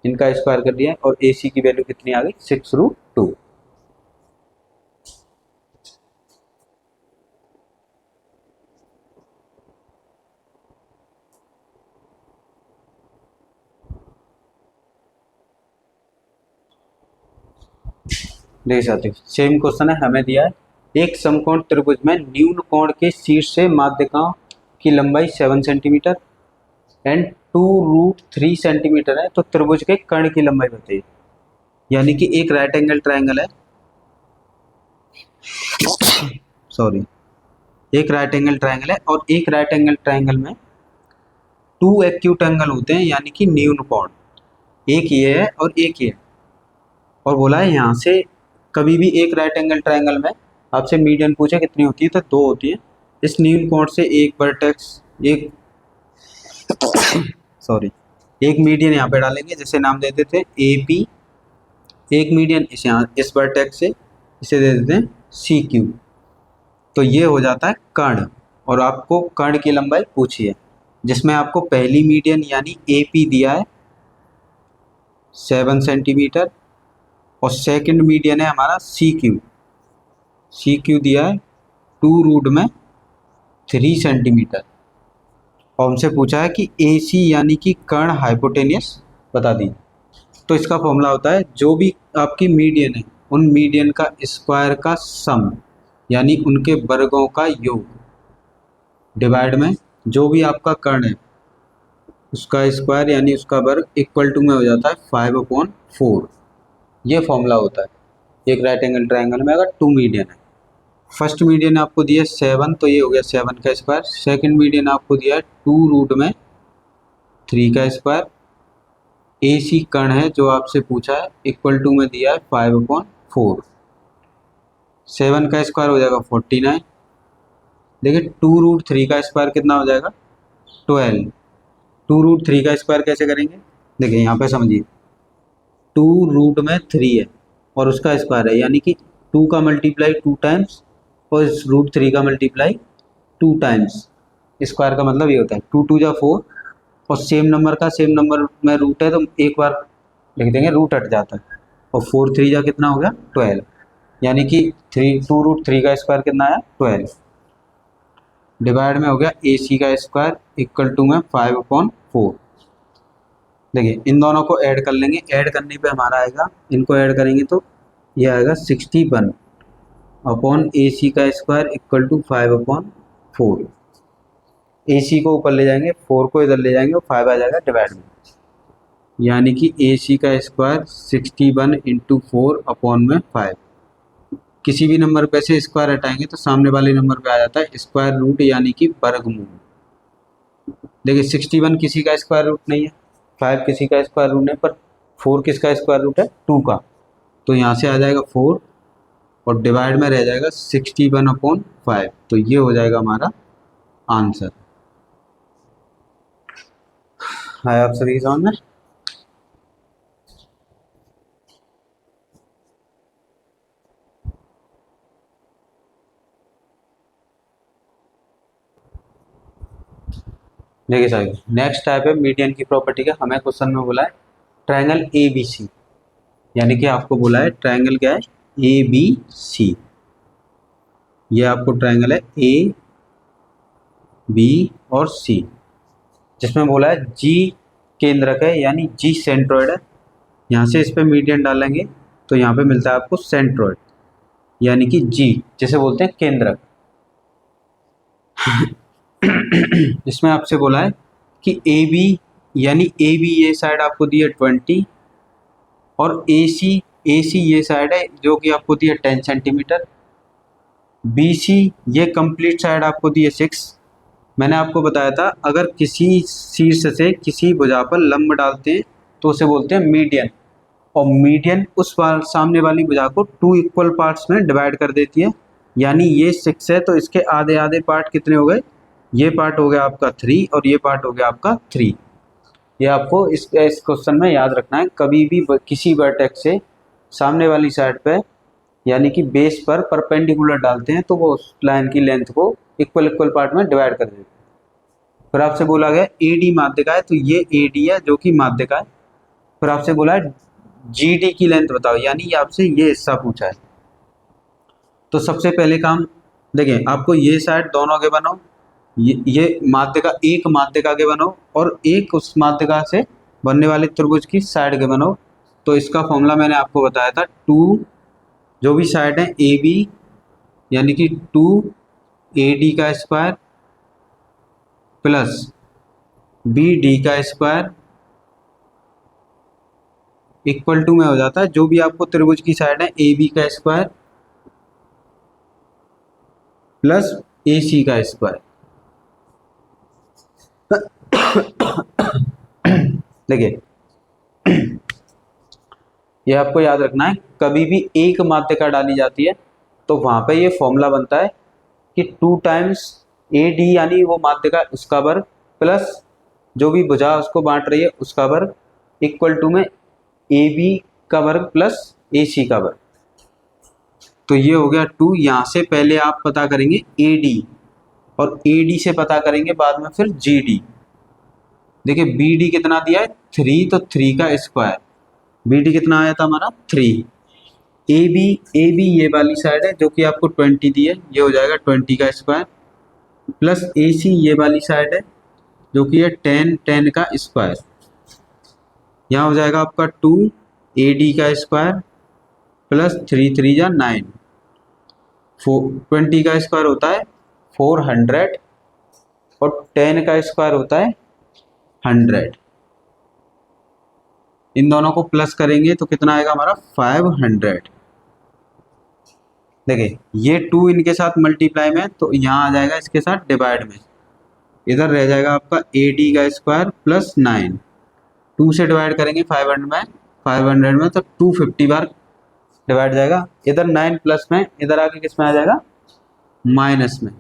इनका स्क्वायर कर दिया और AC की वैल्यू कितनी आ गई 6 रूट 2। देखिए साथियों सेम क्वेश्चन है, हमें दिया है एक समकोण त्रिभुज में न्यून कोण के शीर्ष से माध्यिकाओं की लंबाई 7 सेंटीमीटर एंड 2√3 सेंटीमीटर है, तो त्रिभुज के कर्ण की लंबाई बताइए। यानी कि एक राइट एंगल ट्रायंगल है, सॉरी एक राइट एंगल ट्रायंगल है और एक राइट एंगल ट्रायंगल में 2 एक्यूट एंगल होते हैं यानी कि न्यून कोण, एक ये है और एक ये है, और बोला है यहाँ से कभी भी एक राइट एंगल ट्रायंगल में आपसे मीडियन पूछे कितनी होती है तो 2 होती है। इस न्यून कोण से एक वर्टेक्स एक सॉरी एक मीडियन यहाँ पे डालेंगे, जैसे नाम दे देते हैं AP, एक मीडियन इस यहाँ इस वर्टेक्स से इसे दे देते हैं CQ, तो ये हो जाता है कर्ण। और आपको कर्ण की लंबाई पूछी है जिसमें आपको पहली मीडियन यानी AP दिया है 7 सेंटीमीटर और सेकंड मीडियन है हमारा CQ दिया है 2√3 सेंटीमीटर, और हमसे पूछा है कि AC यानी कि कर्ण हाइपोटेनियस बता दी। तो इसका फॉर्मूला होता है जो भी आपकी मीडियन है उन मीडियन का स्क्वायर का सम यानी उनके वर्गों का योग डिवाइड में जो भी आपका कर्ण है उसका स्क्वायर यानी उसका वर्ग इक्वल टू में हो जाता है 5/4। ये फॉर्मूला होता है एक राइट एंगल ट्रायंगल में अगर 2 मीडियन है। फर्स्ट मीडियन आपको दिया 7 तो ये हो गया 7 का स्क्वायर, सेकंड मीडियन आपको दिया है 2√3 का स्क्वायर, AC कर्ण है जो आपसे पूछा है इक्वल टू में दिया है 5/4, 7 का स्क्वायर हो जाएगा 49, देखिए 2√3 का स्क्वायर कितना हो जाएगा 12, 2√3 का स्क्वायर कैसे करेंगे, देखिए यहाँ पे समझिए, 2√3 है और उसका स्क्वायर है, यानी कि 2 का मल्टीप्लाई 2 टाइम्स और इस √3 का मल्टीप्लाई 2 टाइम्स। स्क्वायर का मतलब ये होता है 2×2 = 4 और सेम नंबर का सेम नंबर में रूट है तो एक बार लिख देंगे, रूट हट जाता है और 4×3 कितना हो गया 12, यानी कि 2√3 का स्क्वायर कितना आया 12, डिवाइड में हो गया AC का स्क्वायर इक्वल टू में 5/4। देखिए इन दोनों को ऐड कर लेंगे, ऐड करने पे हमारा आएगा, इनको ऐड करेंगे तो ये आएगा 61 AC का स्क्वायर इक्वल टू 5/4। AC को ऊपर ले जाएंगे, 4 को इधर ले जाएंगे और 5 आ जाएगा डिवाइड में, यानी कि AC का स्क्वायर 61 × 4/5। किसी भी नंबर पे से स्क्वायर हटाएंगे तो सामने वाले नंबर पे आ जाता है स्क्वायर रूट, यानी कि वर्गमूल। देखिए 61 किसी का स्क्वायर रूट नहीं है, 5 किसी का स्क्वायर रूट नहीं, पर 4 किसका स्क्वायर रूट है 2 का, तो यहाँ से आ जाएगा 4 और डिवाइड में रह जाएगा 61/5, तो ये हो जाएगा हमारा आंसर। है आप सभी समझ में? देखिए सर, नेक्स्ट टाइप है मीडियन की प्रॉपर्टी का। हमें क्वेश्चन में बोला है ट्रायंगल ABC, यानी कि आपको बोला है ट्रायंगल क्या है ABC, ये आपको ट्रायंगल है AB और C, जिसमें बोला है G केंद्रक है, यानी G सेंट्रोइड है। यहाँ से इस पे मीडियन डालेंगे तो यहाँ पे मिलता है आपको सेंट्रोइड, यानी कि G जिसे बोलते हैं केंद्रक। इसमें आपसे बोला है कि AB, यानी AB ये साइड आपको दी है 20 और AC ये साइड है जो कि आपको दी है 10 सेंटीमीटर। BC ये कंप्लीट साइड आपको दी है 6। मैंने आपको बताया था अगर किसी शीर्ष से किसी भुजा पर लंब डालते हैं तो उसे बोलते हैं मीडियन, और मीडियन उस सामने वाली भुजा को 2 इक्वल पार्ट्स में डिवाइड कर देती है, यानी ये 6 है तो इसके आधे आधे पार्ट कितने हो गए, ये पार्ट हो गया आपका 3 और ये पार्ट हो गया आपका 3। ये आपको इस क्वेश्चन में याद रखना है, कभी भी किसी वर्टेक्स से सामने वाली साइड पे यानी कि बेस पर परपेंडिकुलर डालते हैं तो वो उस लाइन की लेंथ को इक्वल पार्ट में डिवाइड कर देते हैं। फिर आपसे बोला गया AD माध्यिका है, तो ये AD है जो कि माध्यिका है। फिर आपसे बोला है GD की लेंथ बताओ, यानी ये आपसे ये हिस्सा पूछा है। तो सबसे पहले काम देखें, आपको ये साइड दोनों के बनाओ, ये माध्यिका एक माध्यिका के बनाओ और एक उस माध्यिका से बनने वाले त्रिभुज की साइड के बनाओ। तो इसका फॉर्मूला मैंने आपको बताया था, 2 जो भी साइड है AB यानी कि 2AD का स्क्वायर प्लस BD का स्क्वायर इक्वल टू में हो जाता है जो भी आपको त्रिभुज की साइड है AB का स्क्वायर प्लस AC का स्क्वायर। देखिए ये आपको याद रखना है, कभी भी एक माध्यिका डाली जाती है तो वहां पे ये फॉर्मूला बनता है कि 2 टाइम्स AD यानी वो माध्यिका उसका वर्ग प्लस जो भी भुजा उसको बांट रही है उसका वर्ग इक्वल टू में AB का वर्ग प्लस AC का वर्ग। तो ये हो गया 2। यहाँ से पहले आप पता करेंगे AD और AD से पता करेंगे बाद में फिर GD। देखिए BD कितना दिया है 3, तो 3 का स्क्वायर, BD कितना आया था हमारा 3। AB ये वाली साइड है जो कि आपको 20 दी है, ये हो जाएगा 20 का स्क्वायर प्लस AC ये वाली साइड है जो कि है 10 का स्क्वायर, यहाँ हो जाएगा आपका 2AD का स्क्वायर प्लस 3 3 जा 9, 20 का स्क्वायर होता है 400 और 10 का स्क्वायर होता है 100। इन दोनों को प्लस करेंगे तो कितना आएगा हमारा 500। देखिए ये 2 इनके साथ मल्टीप्लाई में तो यहाँ आ जाएगा इसके साथ डिवाइड में, इधर रह जाएगा आपका AD का स्क्वायर प्लस 9, 2 से डिवाइड करेंगे 500 में तो 250 बार डिवाइड जाएगा, इधर 9 प्लस में, इधर आके किस में आ जाएगा माइनस में,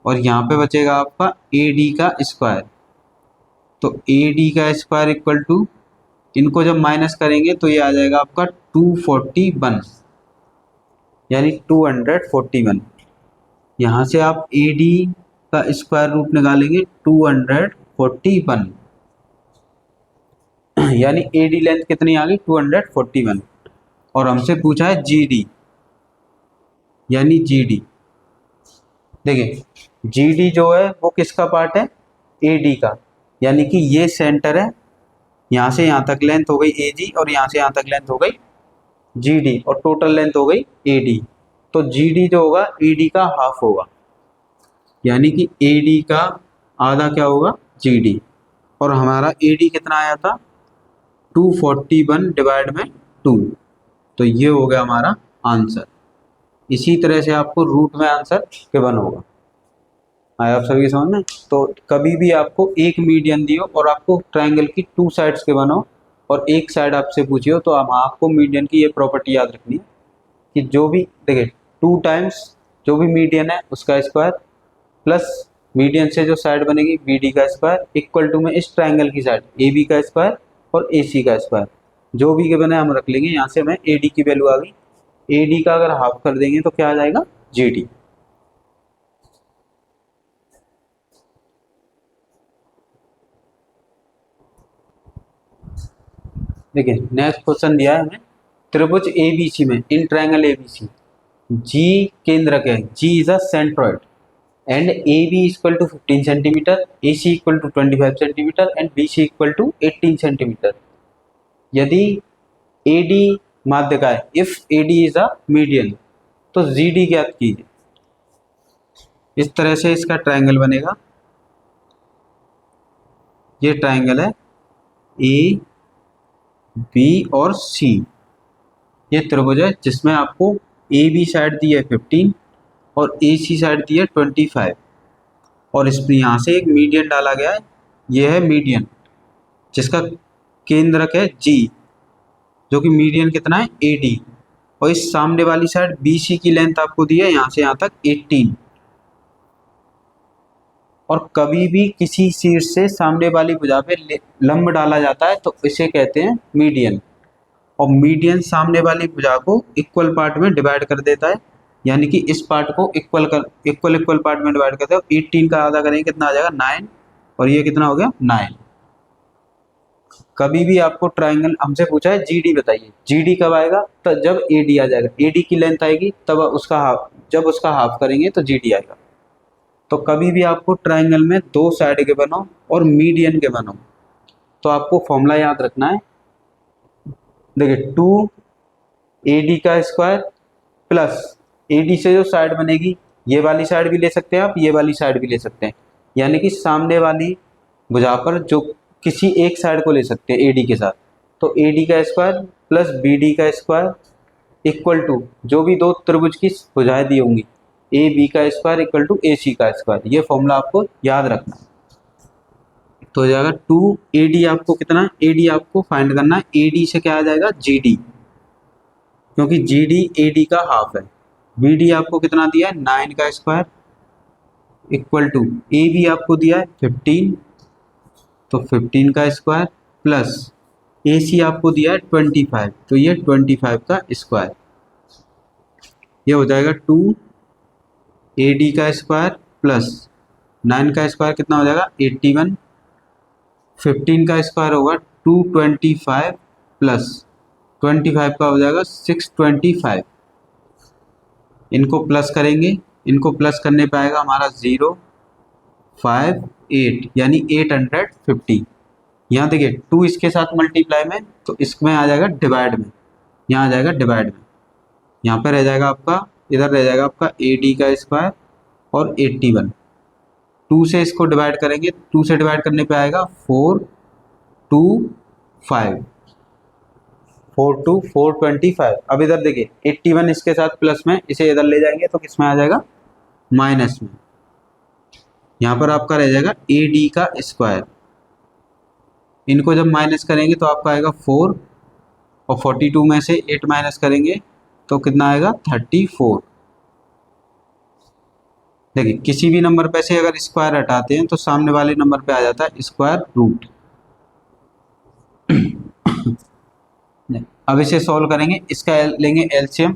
और यहाँ पे बचेगा आपका AD का स्क्वायर तो AD का स्क्वायर इक्वल टू, इनको जब माइनस करेंगे तो ये आ जाएगा आपका 241, यानी 241। यहाँ से आप AD का स्क्वायर रूट निकालेंगे 241, यानी AD लेंथ कितनी आ गई 241। और हमसे पूछा है GD, यानी GD। देखिए GD जो है वो किसका पार्ट है, AD का, यानी कि ये सेंटर है, यहाँ से यहाँ तक लेंथ हो गई AG और यहाँ से यहाँ तक लेंथ हो गई GD और टोटल लेंथ हो गई AD। तो GD जो होगा AD का हाफ होगा, यानी कि AD का आधा क्या होगा GD। और हमारा AD कितना आया था 241 डिवाइड में 2, तो ये हो गया हमारा आंसर। इसी तरह से आपको रूट में आंसर गिवन होगा। आया आप सभी समझ में। तो कभी भी आपको एक मीडियन दियो और आपको ट्रायंगल की 2 साइड्स के बनो और एक साइड आपसे पूछियो, तो हम आपको मीडियन की ये प्रॉपर्टी याद रखनी है कि जो भी देखिए 2 टाइम्स जो भी मीडियन है उसका स्क्वायर प्लस मीडियन से जो साइड बनेगी BD का स्क्वायर इक्वल टू में इस ट्रायंगल की साइड AB का स्क्वायर और AC का स्क्वायर, जो भी गिवन है हम रख लेंगे। यहाँ से हमें AD की वैल्यू आ गई, AD का अगर हाफ कर देंगे तो क्या आ जाएगा GD। देखिए नेक्स्ट क्वेश्चन दिया है हमें, त्रिभुज ABC में इन ट्रायंगल ABC G केंद्रक है, G is a centroid and AB equal to 15 centimetre, AC equal to 25 centimetre and BC equal to 18 centimetre. यदि AD माध्यिका है, if AD is a median, तो GD ज्ञात कीजिए। इस तरह से इसका ट्रायंगल बनेगा। ये ट्रायंगल है A B और C, ये त्रिभुज है जिसमें आपको AB साइड दी है 15 और AC साइड दी है 25 और इसमें यहाँ से एक मीडियन डाला गया है। ये है मीडियन जिसका केंद्रक है G, जो कि मीडियन कितना है AD, और इस सामने वाली साइड BC की लेंथ आपको दी है यहाँ से यहाँ तक 18। और कभी भी किसी शीर्ष से सामने वाली भुजा पे लंब डाला जाता है तो इसे कहते हैं मीडियन। और मीडियन सामने वाली भुजा को इक्वल पार्ट में डिवाइड कर देता है, यानी कि इस पार्ट को इक्वल पार्ट में डिवाइड करते हैं। 18 का आधा करेंगे कितना आ जाएगा 9, और ये कितना हो गया 9। कभी भी आपको ट्रायंगल हमसे पूछा है GD बताइए, GD कब आएगा, तो जब AD आ जाएगा, AD की लेंथ आएगी तब उसका हाफ, जब उसका हाफ करेंगे तो GD आएगा। तो कभी भी आपको ट्रायंगल में 2 साइड के बनो और मीडियन के बनो तो आपको फॉर्मूला याद रखना है। देखिए 2AD का स्क्वायर प्लस AD से जो साइड बनेगी, ये वाली साइड भी ले सकते हैं आप, ये वाली साइड भी ले सकते हैं, यानी कि सामने वाली भुजा पर जो किसी एक साइड को ले सकते हैं AD के साथ। तो AD का स्क्वायर प्लस BD का स्क्वायर इक्वल टू जो भी दो त्रिभुज की भुजाएं दी होंगी AB का स्क्वायर इक्वल टू AC का स्क्वायर। ये फॉर्मूला आपको याद रखना है। तो हो जाएगा 2AD, आपको कितना AD आपको फाइंड करना है, AD से क्या आ जाएगा GD, क्योंकि GD AD का हाफ है। BD आपको कितना दिया है 9 का स्क्वायर इक्वल टू AB आपको दिया है 15, तो 15 का स्क्वायर प्लस AC आपको दिया है 25, तो ये 25 का स्क्वायर। ये हो जाएगा 2AD का स्क्वायर प्लस 9 का स्क्वायर कितना हो जाएगा 81, 15 का स्क्वायर होगा 225 प्लस 25 का हो जाएगा 625। इनको प्लस करेंगे, इनको प्लस करने पे आएगा हमारा 058, यानी 850। यहाँ देखिए 2 इसके साथ मल्टीप्लाई में, तो इसमें आ जाएगा डिवाइड में, यहाँ आ जाएगा डिवाइड में, यहाँ पर रह जाएगा आपका, इधर रह जाएगा आपका AD का स्क्वायर और 81। 2 से इसको डिवाइड करेंगे, 2 से डिवाइड करने पे आएगा 425, 425। अब इधर देखिए 81 इसके साथ प्लस में, इसे इधर ले जाएंगे तो किस में आ जाएगा माइनस में। यहाँ पर आपका रह जाएगा AD का स्क्वायर, इनको जब माइनस करेंगे तो आपका आएगा 4, और 42 में से 8 माइनस करेंगे तो कितना आएगा 34। देखिए किसी भी नंबर पे से अगर स्क्वायर हटाते हैं तो सामने वाले नंबर पे आ जाता है स्क्वायर रूट। अब इसे सॉल्व करेंगे, इसका लेंगे एलसीएम।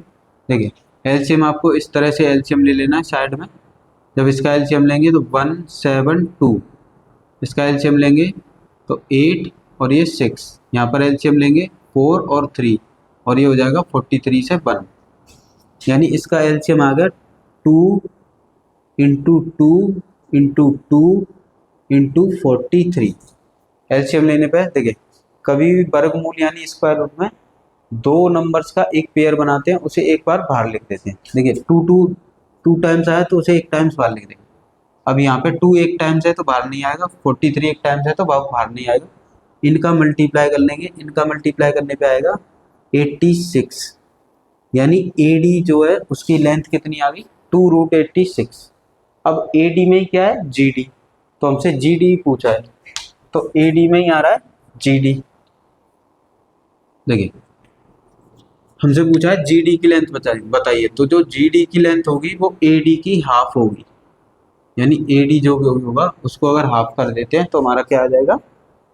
देखिए एलसीएम आपको इस तरह से एलसीएम ले लेना है साइड में। जब इसका एलसीएम लेंगे तो 172, इसका एलसीएम लेंगे तो 8 और ये 6, यहाँ पर एलसीएम लेंगे 4 और 3 और ये हो जाएगा 43 से 1, यानी इसका एलसीएम आ गया 2 इंटू 2 इंटू 2 इंटू 43। एलसीएम लेने पे देखिए कभी भी वर्गमूल यानी स्क्वायर रूट में दो नंबर्स का एक पेयर बनाते हैं, उसे एक बार बाहर लिख देते हैं। देखिए टू टाइम्स आया तो उसे एक टाइम्स बाहर लिख देंगे। अब यहाँ पे 2 एक टाइम्स है तो बाहर नहीं आएगा, 43 एक टाइम्स है तो बाहर नहीं आएगा। इनका मल्टीप्लाई कर लेंगे, इनका मल्टीप्लाई करने पे आएगा 86, यानी AD जो है उसकी लेंथ कितनी आ गई 2√86। अब AD में क्या है GD, तो हमसे GD पूछा है तो AD में ही आ रहा है GD। देखिए हमसे पूछा है GD की लेंथ बताइए, तो जो GD की लेंथ होगी वो AD की हाफ होगी, यानी AD जो भी होगा उसको अगर हाफ कर देते हैं तो हमारा क्या आ जाएगा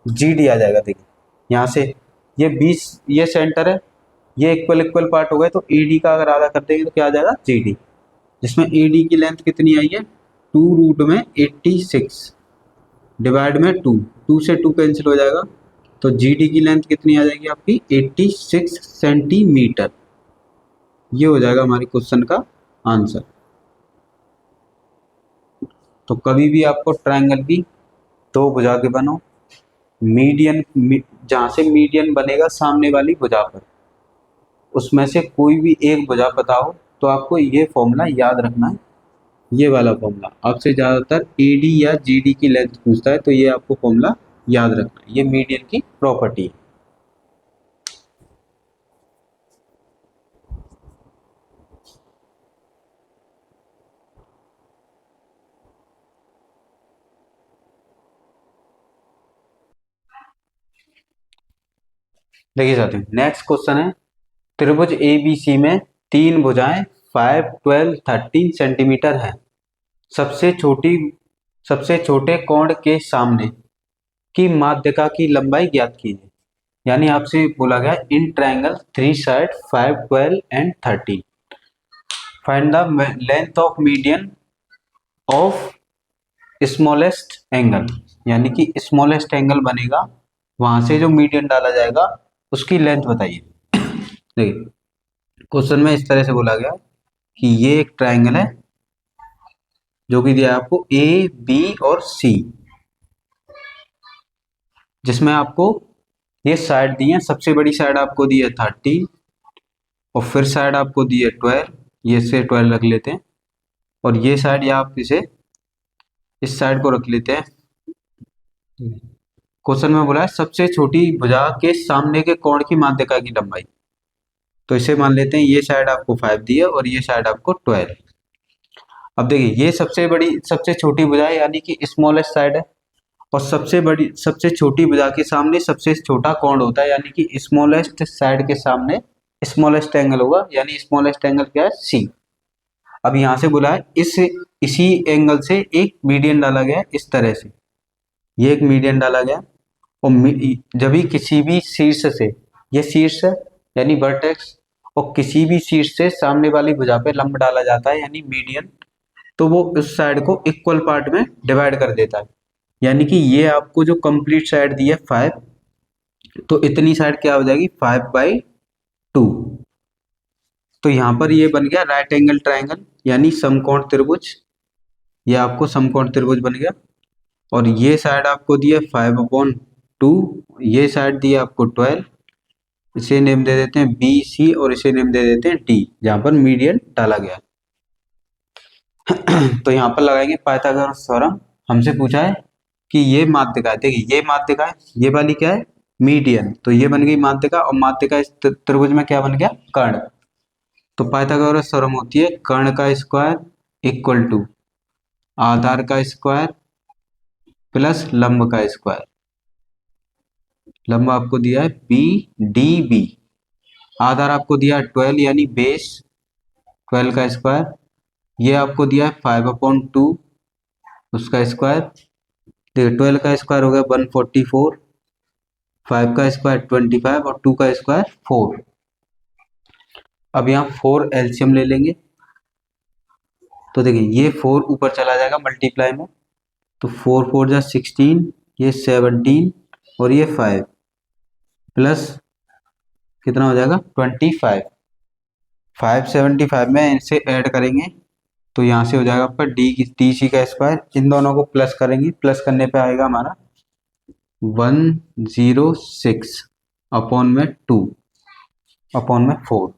GD आ जाएगा। देखिए यहाँ से ये 20, ये सेंटर है, ये इक्वल पार्ट हो गए, तो AD का अगर आधा कर देंगे तो क्या आ जाएगा GD, जिसमें AD की लेंथ कितनी आई है 2√86 डिवाइड में 2 से 2 कैंसिल हो जाएगा, तो GD की लेंथ कितनी आ जाएगी आपकी 86 सेंटीमीटर। ये हो जाएगा हमारे क्वेश्चन का आंसर। तो कभी भी आपको ट्रायंगल की दो भुजा के बनो, मीडियन जहाँ से मीडियन बनेगा सामने वाली भुजा पर, उसमें से कोई भी एक भुजा पता हो तो आपको ये फॉर्मूला याद रखना है। ये वाला फॉर्मूला आपसे ज़्यादातर AD या GD की लेंथ पूछता है, तो ये आपको फॉर्मूला याद रखना है, ये मीडियन की प्रॉपर्टी है। देखिए साथियों नेक्स्ट क्वेश्चन है, त्रिभुज ABC में तीन भुजाएं 5, 12, 13 सेंटीमीटर हैं। सबसे छोटे कोण के सामने की माध्यिका की लंबाई ज्ञात कीजिए। यानी आपसे बोला गया in triangle 3 side 5, 12 and 13 find the length of median of smallest angle, यानी कि स्मॉलेस्ट एंगल बनेगा वहां से जो मीडियन डाला जाएगा उसकी लेंथ बताइए। देखिए क्वेश्चन में इस तरह से बोला गया कि ये एक ट्रायंगल है जो कि दिया है आपको AB और C, जिसमें आपको ये साइड दी है, सबसे बड़ी साइड आपको दी है 13 और फिर साइड आपको दी है 12, ये से 12 रख लेते हैं, और ये साइड या आप इसे इस साइड को रख लेते हैं। क्वेश्चन में बोला है सबसे छोटी भुजा के सामने के कोण की माध्यिका की लंबाई, तो इसे मान लेते हैं ये साइड आपको 5 दी है और ये साइड आपको 12। अब देखिए ये सबसे छोटी भुजा है यानी कि स्मॉलेस्ट साइड है, और सबसे छोटी भुजा के सामने सबसे छोटा कोण होता है, यानी कि स्मॉलेस्ट साइड के सामने स्मॉलेस्ट एंगल होगा, यानी स्मॉलेस्ट एंगल क्या है C। अब यहाँ से बोला है इसी एंगल से एक मीडियन डाला गया है, इस तरह से ये एक मीडियन डाला गया, और जब भी किसी भी शीर्ष से, ये शीर्ष है यानी वर्टेक्स, और किसी भी शीर्ष से सामने वाली भुजा पे लंब डाला जाता है यानी मीडियन, तो वो उस साइड को इक्वल पार्ट में डिवाइड कर देता है। यानी कि ये आपको जो कंप्लीट साइड दी है 5, तो इतनी साइड क्या हो जाएगी 5/2। तो यहाँ पर ये बन गया राइट एंगल ट्रायंगल यानी समकोण त्रिभुज, ये आपको समकोण त्रिभुज बन गया। और ये साइड आपको दी है 5/2, ये साइड दी है आपको 12, इसे नेम दे देते हैं BC और इसे नेम दे देते हैं D, जहाँ पर मीडियन डाला गया। तो यहाँ पर लगाएंगे पाइथागोरस थ्योरम। हमसे पूछा है कि ये माध्यिका है, देखिए ये माध्यिका है, ये वाली क्या है मीडियन, तो ये बन गई माध्यिका, और माध्यिका इस त्रिभुज में क्या बन गया कर्ण। तो पाइथागोरस थ्योरम होती है कर्ण का स्क्वायर इक्वल टू आधार का स्क्वायर प्लस लंब का स्क्वायर। लंब आपको दिया है BDB, आधार आपको दिया है 12 यानी बेस 12 का स्क्वायर, ये आपको दिया है 5/2 उसका स्क्वायर, देखिए 12 का स्क्वायर हो गया 144, 5 का स्क्वायर 25 और 2 का स्क्वायर 4। अब यहाँ 4 एलसीएम ले लेंगे तो देखिए ये 4 ऊपर चला जाएगा मल्टीप्लाई में, तो 4 4 जा 16, ये 17 और ये 5 प्लस कितना हो जाएगा 25। 575 में इसे ऐड करेंगे तो यहाँ से हो जाएगा आपका डी सी का स्क्वायर। इन दोनों को प्लस करेंगे, प्लस करने पे आएगा हमारा 106 अपॉन में 2 अपॉन में 4।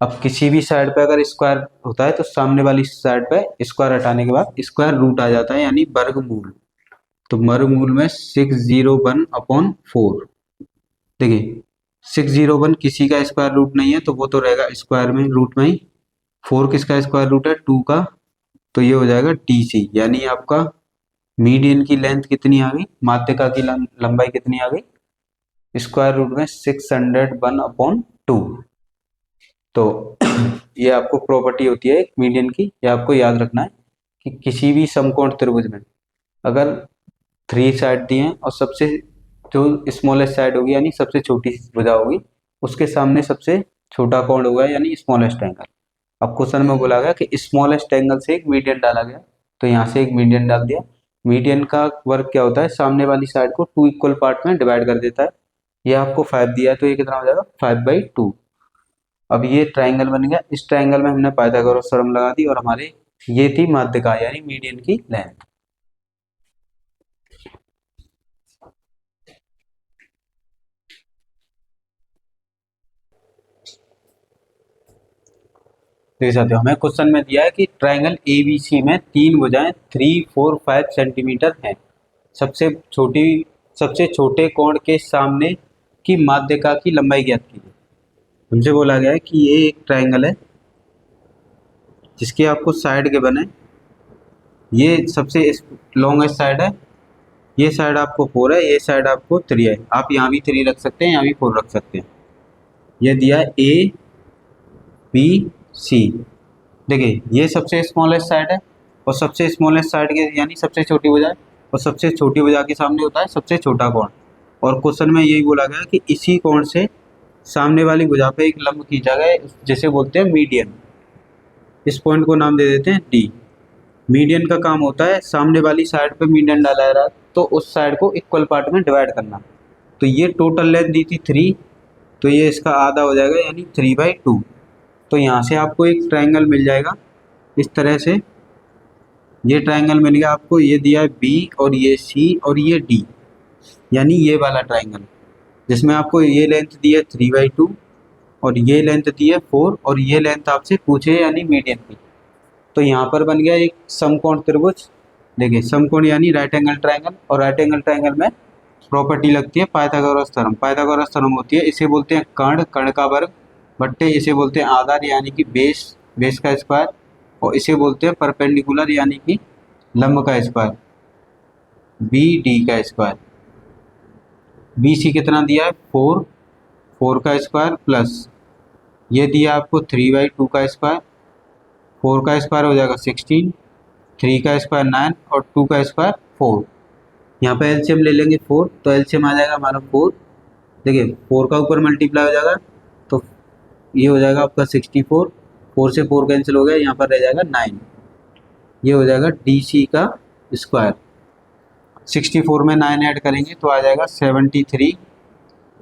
अब किसी भी साइड पे अगर स्क्वायर होता है तो सामने वाली साइड पे स्क्वायर हटाने के बाद स्क्वायर रूट आ जाता है, यानी वर्गमूल। तो वर्गमूल में 601 अपॉन 4। देखिए 601 किसी का स्क्वायर रूट नहीं है तो वो तो रहेगा स्क्वायर में, रूट में ही। 4 किसका स्क्वायर रूट है 2 का, तो ये हो जाएगा DC, यानी आपका मीडियन की लेंथ कितनी आ गई, माध्यिका की लंबाई कितनी आ गई, स्क्वायर रूट में 601 अपॉन 2। तो ये आपको प्रॉपर्टी होती है मीडियन की, ये आपको याद रखना है कि किसी भी समकोण त्रिभुज में अगर 3 साइड दिए हैं और सबसे जो स्मॉलेस्ट साइड होगी यानी सबसे छोटी भुजा होगी उसके सामने सबसे छोटा कोण होगा यानी स्मॉलेस्ट एंगल। अब क्वेश्चन में बोला गया कि स्मॉलेस्ट एंगल से एक मीडियन डाला गया, तो यहाँ से एक मीडियन डाल दिया। मीडियन का वर्क क्या होता है, सामने वाली साइड को 2 इक्वल पार्ट में डिवाइड कर देता है। ये आपको 5 दिया है तो ये कितना हो जाएगा 5/2। अब ये ट्राइंगल बन गया, इस ट्राइंगल में हमने पाइथागोरस थ्योरम लगा दी और हमारे ये थी माध्यिका यानी मीडियन की लेंथ। देख सकते हो हमें क्वेश्चन में दिया है कि ट्राइंगल ABC में 3 भुजाएं 3, 4, 5 सेंटीमीटर हैं। सबसे छोटे कोण के सामने की माध्यिका की लंबाई ज्ञात कीजिए। हमसे बोला गया है कि ये एक ट्राइंगल है जिसके आपको साइड के बने, ये सबसे लॉन्गेस्ट साइड है, ये साइड आपको 4 है, ये साइड आपको 3 है। आप यहाँ भी 3 रख सकते हैं, यहाँ भी 4 रख सकते हैं। ये दिया है ABC। देखिए ये सबसे स्मॉलेस्ट साइड है और सबसे स्मॉलेस्ट साइड के यानी सबसे छोटी भुजा है, और सबसे छोटी भुजा के सामने होता है सबसे छोटा कोण। और क्वेश्चन में यही बोला गया कि इसी कोण से सामने वाली भुजा पे एक लंब खींचा गया जिसे बोलते हैं मीडियन। इस पॉइंट को नाम दे देते हैं D। मीडियन का काम होता है सामने वाली साइड पे मीडियन डाला जा रहा है तो उस साइड को इक्वल पार्ट में डिवाइड करना। तो ये टोटल लेंथ दी थी 3, तो ये इसका आधा हो जाएगा यानी 3/2। तो यहाँ से आपको एक ट्राइंगल मिल जाएगा इस तरह से। ये ट्राइंगल मिल गया आपको, ये दिया है B और ये C और ये D, यानी ये वाला ट्राइंगल जिसमें आपको ये लेंथ दी है 3/2 और ये लेंथ दी है 4 और ये लेंथ आपसे पूछे यानी मीडियन की। तो यहाँ पर बन गया एक समकोण त्रिभुज। देखिए समकोण यानी राइट एंगल ट्राइंगल, और राइट एंगल ट्राइंगल में प्रॉपर्टी लगती है पाइथागोरस थ्योरम। पाइथागोरस थ्योरम होती है, इसे बोलते हैं कर्ण, कर्ण का वर्ग बट्टे इसे बोलते हैं आधार यानी कि बेस, बेस का स्क्वायर, और इसे बोलते हैं परपेंडिकुलर यानी कि लंब का स्क्वायर, BD का स्क्वायर। BC कितना दिया है 4, 4 का स्क्वायर प्लस ये दिया आपको 3/2 का स्क्वायर, 4 का स्क्वायर हो जाएगा 16, 3 का स्क्वायर 9 और 2 का स्क्वायर 4। यहाँ पे एलसीएम ले लेंगे 4, तो एलसीएम आ जाएगा हमारा 4। देखिए 4 का ऊपर मल्टीप्लाई हो जाएगा तो ये हो जाएगा आपका 64, 4 से 4 कैंसिल हो गया, यहाँ पर रह जाएगा 9। ये हो जाएगा DC का स्क्वायर। 64 में 9 ऐड करेंगे तो आ जाएगा 73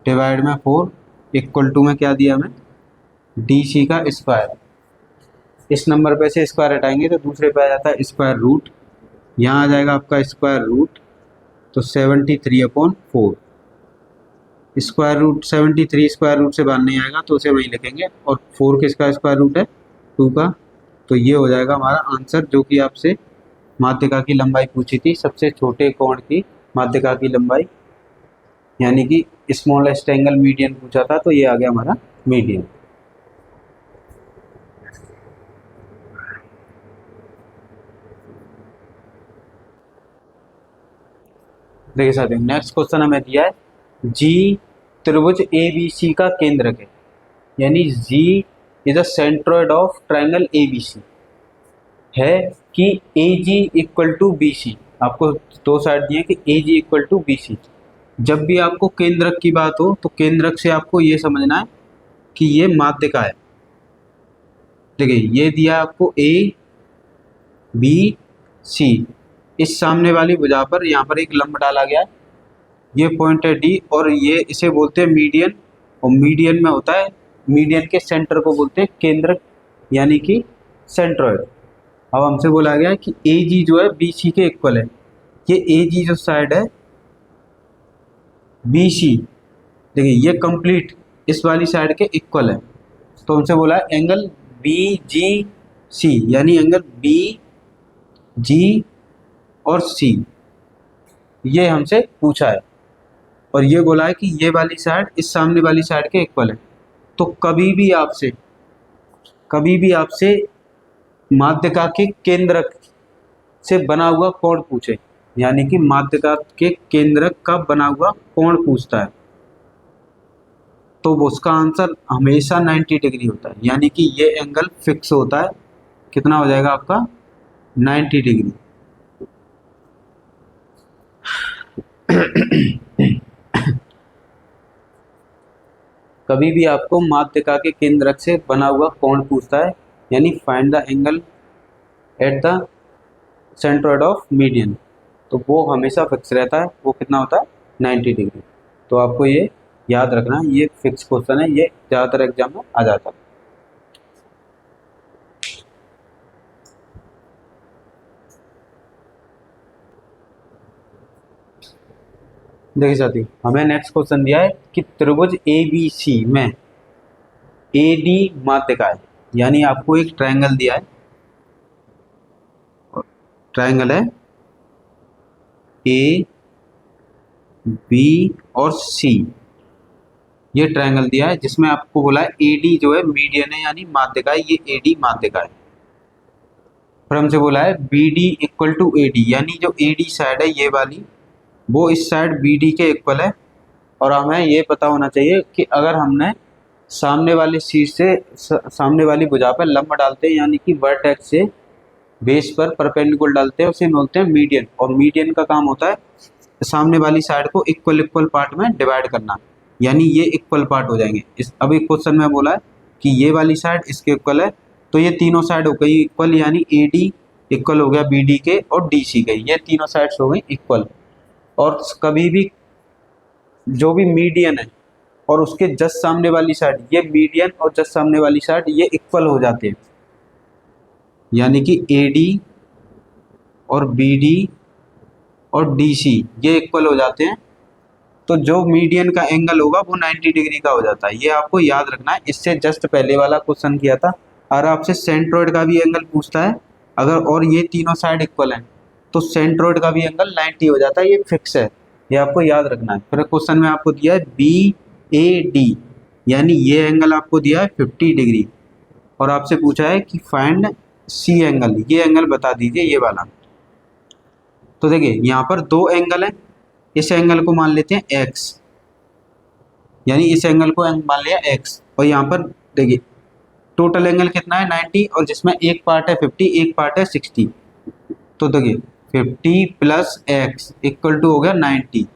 डिवाइड में 4 इक्वल टू में क्या दिया हमें DC का स्क्वायर। इस नंबर पे से स्क्वायर हटाएंगे तो दूसरे पे आ जाता है स्क्वायर रूट, यहाँ आ जाएगा आपका स्क्वायर रूट, तो 73/4। स्क्वायर रूट 73 स्क्वायर रूट से बाहर नहीं आएगा तो उसे वहीं लिखेंगे, और 4 किसका स्क्वायर रूट है 2 का। तो ये हो जाएगा हमारा आंसर, जो कि आपसे माध्यिका की लंबाई पूछी थी, सबसे छोटे कोण की माध्यिका की लंबाई यानी कि स्मॉलेस्ट एंगल मीडियन पूछा था, तो ये आ गया हमारा मीडियन। देखिए साथियों नेक्स्ट क्वेश्चन हमें दिया है G त्रिभुज ABC का केंद्रक है, यानी G is the centroid of triangle ABC है कि AG इक्वल टू BC, आपको दो साइड दिए कि ए जी इक्वल टू बी सी। जब भी आपको केंद्रक की बात हो तो केंद्रक से आपको ये समझना है कि ये माध्यिका है। देखिए ये दिया आपको ए बी सी, इस सामने वाली भुजा पर यहाँ पर एक लंब डाला गया है, ये पॉइंट है डी, और ये इसे बोलते हैं मीडियन, और मीडियन में होता है, मीडियन के सेंटर को बोलते हैं केंद्रक यानी कि सेंट्रॉइड। अब हमसे बोला गया है कि ए जी जो है बी सी के इक्वल है। ये ए जी जो साइड है बी सी, देखिए ये कंप्लीट इस वाली साइड के इक्वल है। तो हमसे बोला है एंगल बी जी सी, यानी एंगल बी जी और सी, ये हमसे पूछा है। और ये बोला है कि ये वाली साइड इस सामने वाली साइड के इक्वल है। तो कभी भी आपसे माध्यिका के केंद्रक से बना हुआ कोण पूछे, यानी कि माध्यिका के केंद्रक का बना हुआ कोण पूछता है, तो उसका आंसर हमेशा 90 डिग्री होता है, यानी कि ये एंगल फिक्स होता है। कितना हो जाएगा आपका 90 डिग्री। कभी भी आपको माध्यिका के केंद्रक से बना हुआ कोण पूछता है, यानी find the angle at the centroid of median, तो वो हमेशा फिक्स रहता है। वो कितना होता है 90 डिग्री। तो आपको ये याद रखना, ये फिक्स क्वेश्चन है, ये ज़्यादातर एग्जाम में आ जाता है। देखिए साथी, हमें नेक्स्ट क्वेश्चन दिया है कि त्रिभुज ए बी सी में ए डी माध्यिका है, यानी आपको एक ट्रायंगल दिया है, ट्रायंगल है ए बी और सी, ये ट्रायंगल दिया है जिसमें आपको बोला है ए डी जो है मीडियन है यानी माध्यिका है, ये ए डी माध्यिका है। फिर हमसे बोला है B D equal to A D, यानी जो ए डी साइड है ये वाली, वो इस साइड बी डी के इक्वल है। और हमें ये पता होना चाहिए कि अगर हमने सामने वाले शीर्ष से सामने वाली भुजा पर लंब डालते हैं, यानी कि वर्टेक्स से बेस पर परपेंडिकुलर डालते हैं, उसे बोलते हैं मीडियन। और मीडियन का काम होता है सामने वाली साइड को इक्वल पार्ट में डिवाइड करना, यानी ये इक्वल पार्ट हो जाएंगे। इस अभी क्वेश्चन में बोला है कि ये वाली साइड इसके इक्वल है, तो ये तीनों साइड हो गई इक्वल, यानी ए डी इक्वल हो गया बी डी के और डी सी के, ये तीनों साइड्स हो गई इक्वल। और कभी भी जो भी मीडियन है और उसके जस्ट सामने वाली साइड, ये मीडियन और जस्ट सामने वाली साइड ये इक्वल हो जाते हैं, यानी कि ए डी और बी डी और डी सी ये इक्वल हो जाते हैं। तो जो मीडियन का एंगल होगा वो 90 डिग्री का हो जाता है, ये आपको याद रखना है। इससे जस्ट पहले वाला क्वेश्चन किया था, और आपसे सेंट्रोइड का भी एंगल पूछता है अगर, और ये तीनों साइड इक्वल हैं तो सेंट्रोइड का भी एंगल 90 हो जाता है, ये फिक्स है, ये आपको याद रखना है। फिर क्वेश्चन में आपको दिया है बी ए डी, यानी ये एंगल आपको दिया है 50 डिग्री, और आपसे पूछा है कि फाइंड सी एंगल, ये एंगल बता दीजिए ये वाला। तो देखिए यहाँ पर दो एंगल हैं, इस एंगल को मान लेते हैं x, यानी इस एंगल को मान लिया x, और यहाँ पर देखिए टोटल एंगल कितना है 90, और जिसमें एक पार्ट है 50 एक पार्ट है 60। तो देखिए 50 प्लस x इक्वल टू हो गया 90।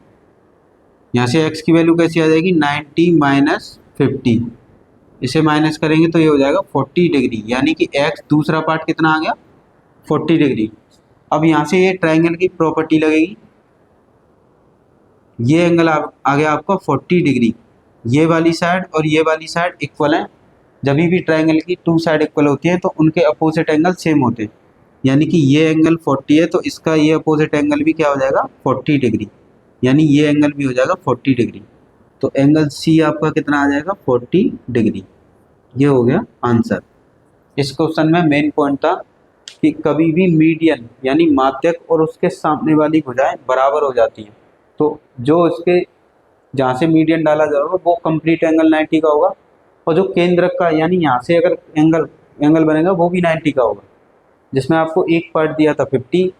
यहाँ से x की वैल्यू कैसी आ जाएगी 90 माइनस 50, इसे माइनस करेंगे तो ये हो जाएगा 40 डिग्री, यानी कि x दूसरा पार्ट कितना आ गया 40 डिग्री। अब यहाँ से ये ट्रायंगल की प्रॉपर्टी लगेगी, ये एंगल आ गया आपका 40 डिग्री, ये वाली साइड और ये वाली साइड इक्वल है। जब भी ट्रायंगल की टू साइड इक्वल होती है तो उनके अपोजिट एंगल सेम होते हैं, यानी कि ये एंगल 40 है तो इसका ये अपोजिट एंगल भी क्या हो जाएगा 40 डिग्री, यानी ये एंगल भी हो जाएगा 40 डिग्री। तो एंगल सी आपका कितना आ जाएगा 40 डिग्री, ये हो गया आंसर। इस क्वेश्चन में मेन पॉइंट था कि कभी भी मीडियन यानी माध्यक और उसके सामने वाली भुजाएं बराबर हो जाती हैं, तो जो इसके जहाँ से मीडियन डाला जाएगा वो कंप्लीट एंगल 90 का होगा, और जो केंद्रक का यानी यहाँ से अगर एंगल बनेगा वो भी 90 का होगा। जिसमें आपको एक पार्ट दिया था 50,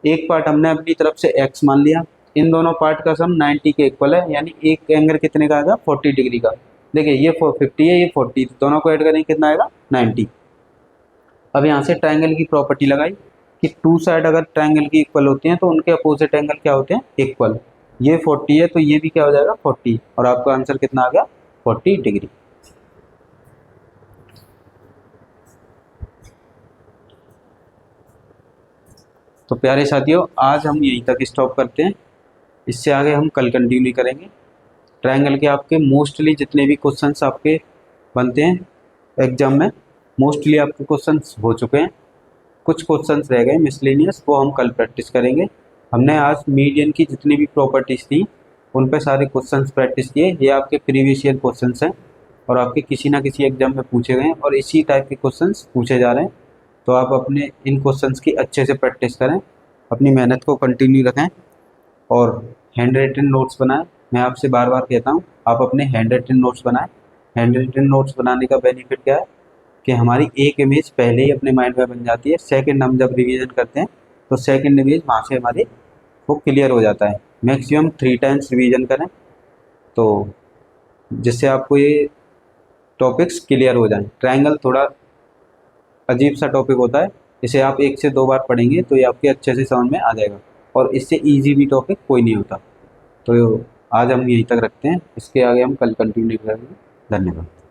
एक पार्ट हमने अपनी तरफ से x मान लिया, इन दोनों पार्ट का सम 90 के इक्वल है, यानी एक एंगल कितने का आएगा 40 डिग्री का। देखिए ये 50 है ये 40, दोनों को ऐड करेंगे कितना आएगा 90। अब यहाँ से ट्रायंगल की प्रॉपर्टी लगाई कि टू साइड अगर ट्रायंगल की इक्वल होती हैं तो उनके अपोजिट एंगल क्या होते हैं, इक्वल। ये 40 है तो ये भी क्या हो जाएगा 40, और आपका आंसर कितना आ गया 40 डिग्री। तो प्यारे साथियों, आज हम यहीं तक स्टॉप करते हैं, इससे आगे हम कल कंटिन्यू करेंगे। ट्रायंगल के आपके मोस्टली जितने भी क्वेश्चंस आपके बनते हैं एग्जाम में, मोस्टली आपके क्वेश्चंस हो चुके हैं। कुछ क्वेश्चंस रह गए मिसलेनियस, वो हम कल प्रैक्टिस करेंगे। हमने आज मीडियन की जितनी भी प्रॉपर्टीज़ थी उन पे सारे क्वेश्चंस प्रैक्टिस किए। ये आपके प्रीवियस ईयर क्वेश्चंस हैं और आपके किसी ना किसी एग्जाम में पूछे गए हैं और इसी टाइप के क्वेश्चंस पूछे जा रहे हैं। तो आप अपने इन क्वेश्चंस की अच्छे से प्रैक्टिस करें, अपनी मेहनत को कंटिन्यू रखें और हैंड रिटन नोट्स बनाएं। मैं आपसे बार बार कहता हूँ, आप अपने हैंड रिटन नोट्स बनाएं। हैंड रिटन नोट्स बनाने का बेनिफिट क्या है कि हमारी एक इमेज पहले ही अपने माइंड में बन जाती है। सेकंड हम जब रिवीजन करते हैं तो सेकंड इमेज वहाँ से हमारी वो क्लियर हो जाता है। मैक्सिमम 3 टाइम्स रिवीजन करें तो जिससे आपको ये टॉपिक्स क्लियर हो जाएं। ट्रायंगल थोड़ा अजीब सा टॉपिक होता है, इसे आप 1 से 2 बार पढ़ेंगे तो ये आपके अच्छे से समझ में आ जाएगा, और इससे ईजी भी टॉपिक कोई नहीं होता। तो आज हम यहीं तक रखते हैं, इसके आगे हम कल कंटिन्यू करेंगे। धन्यवाद।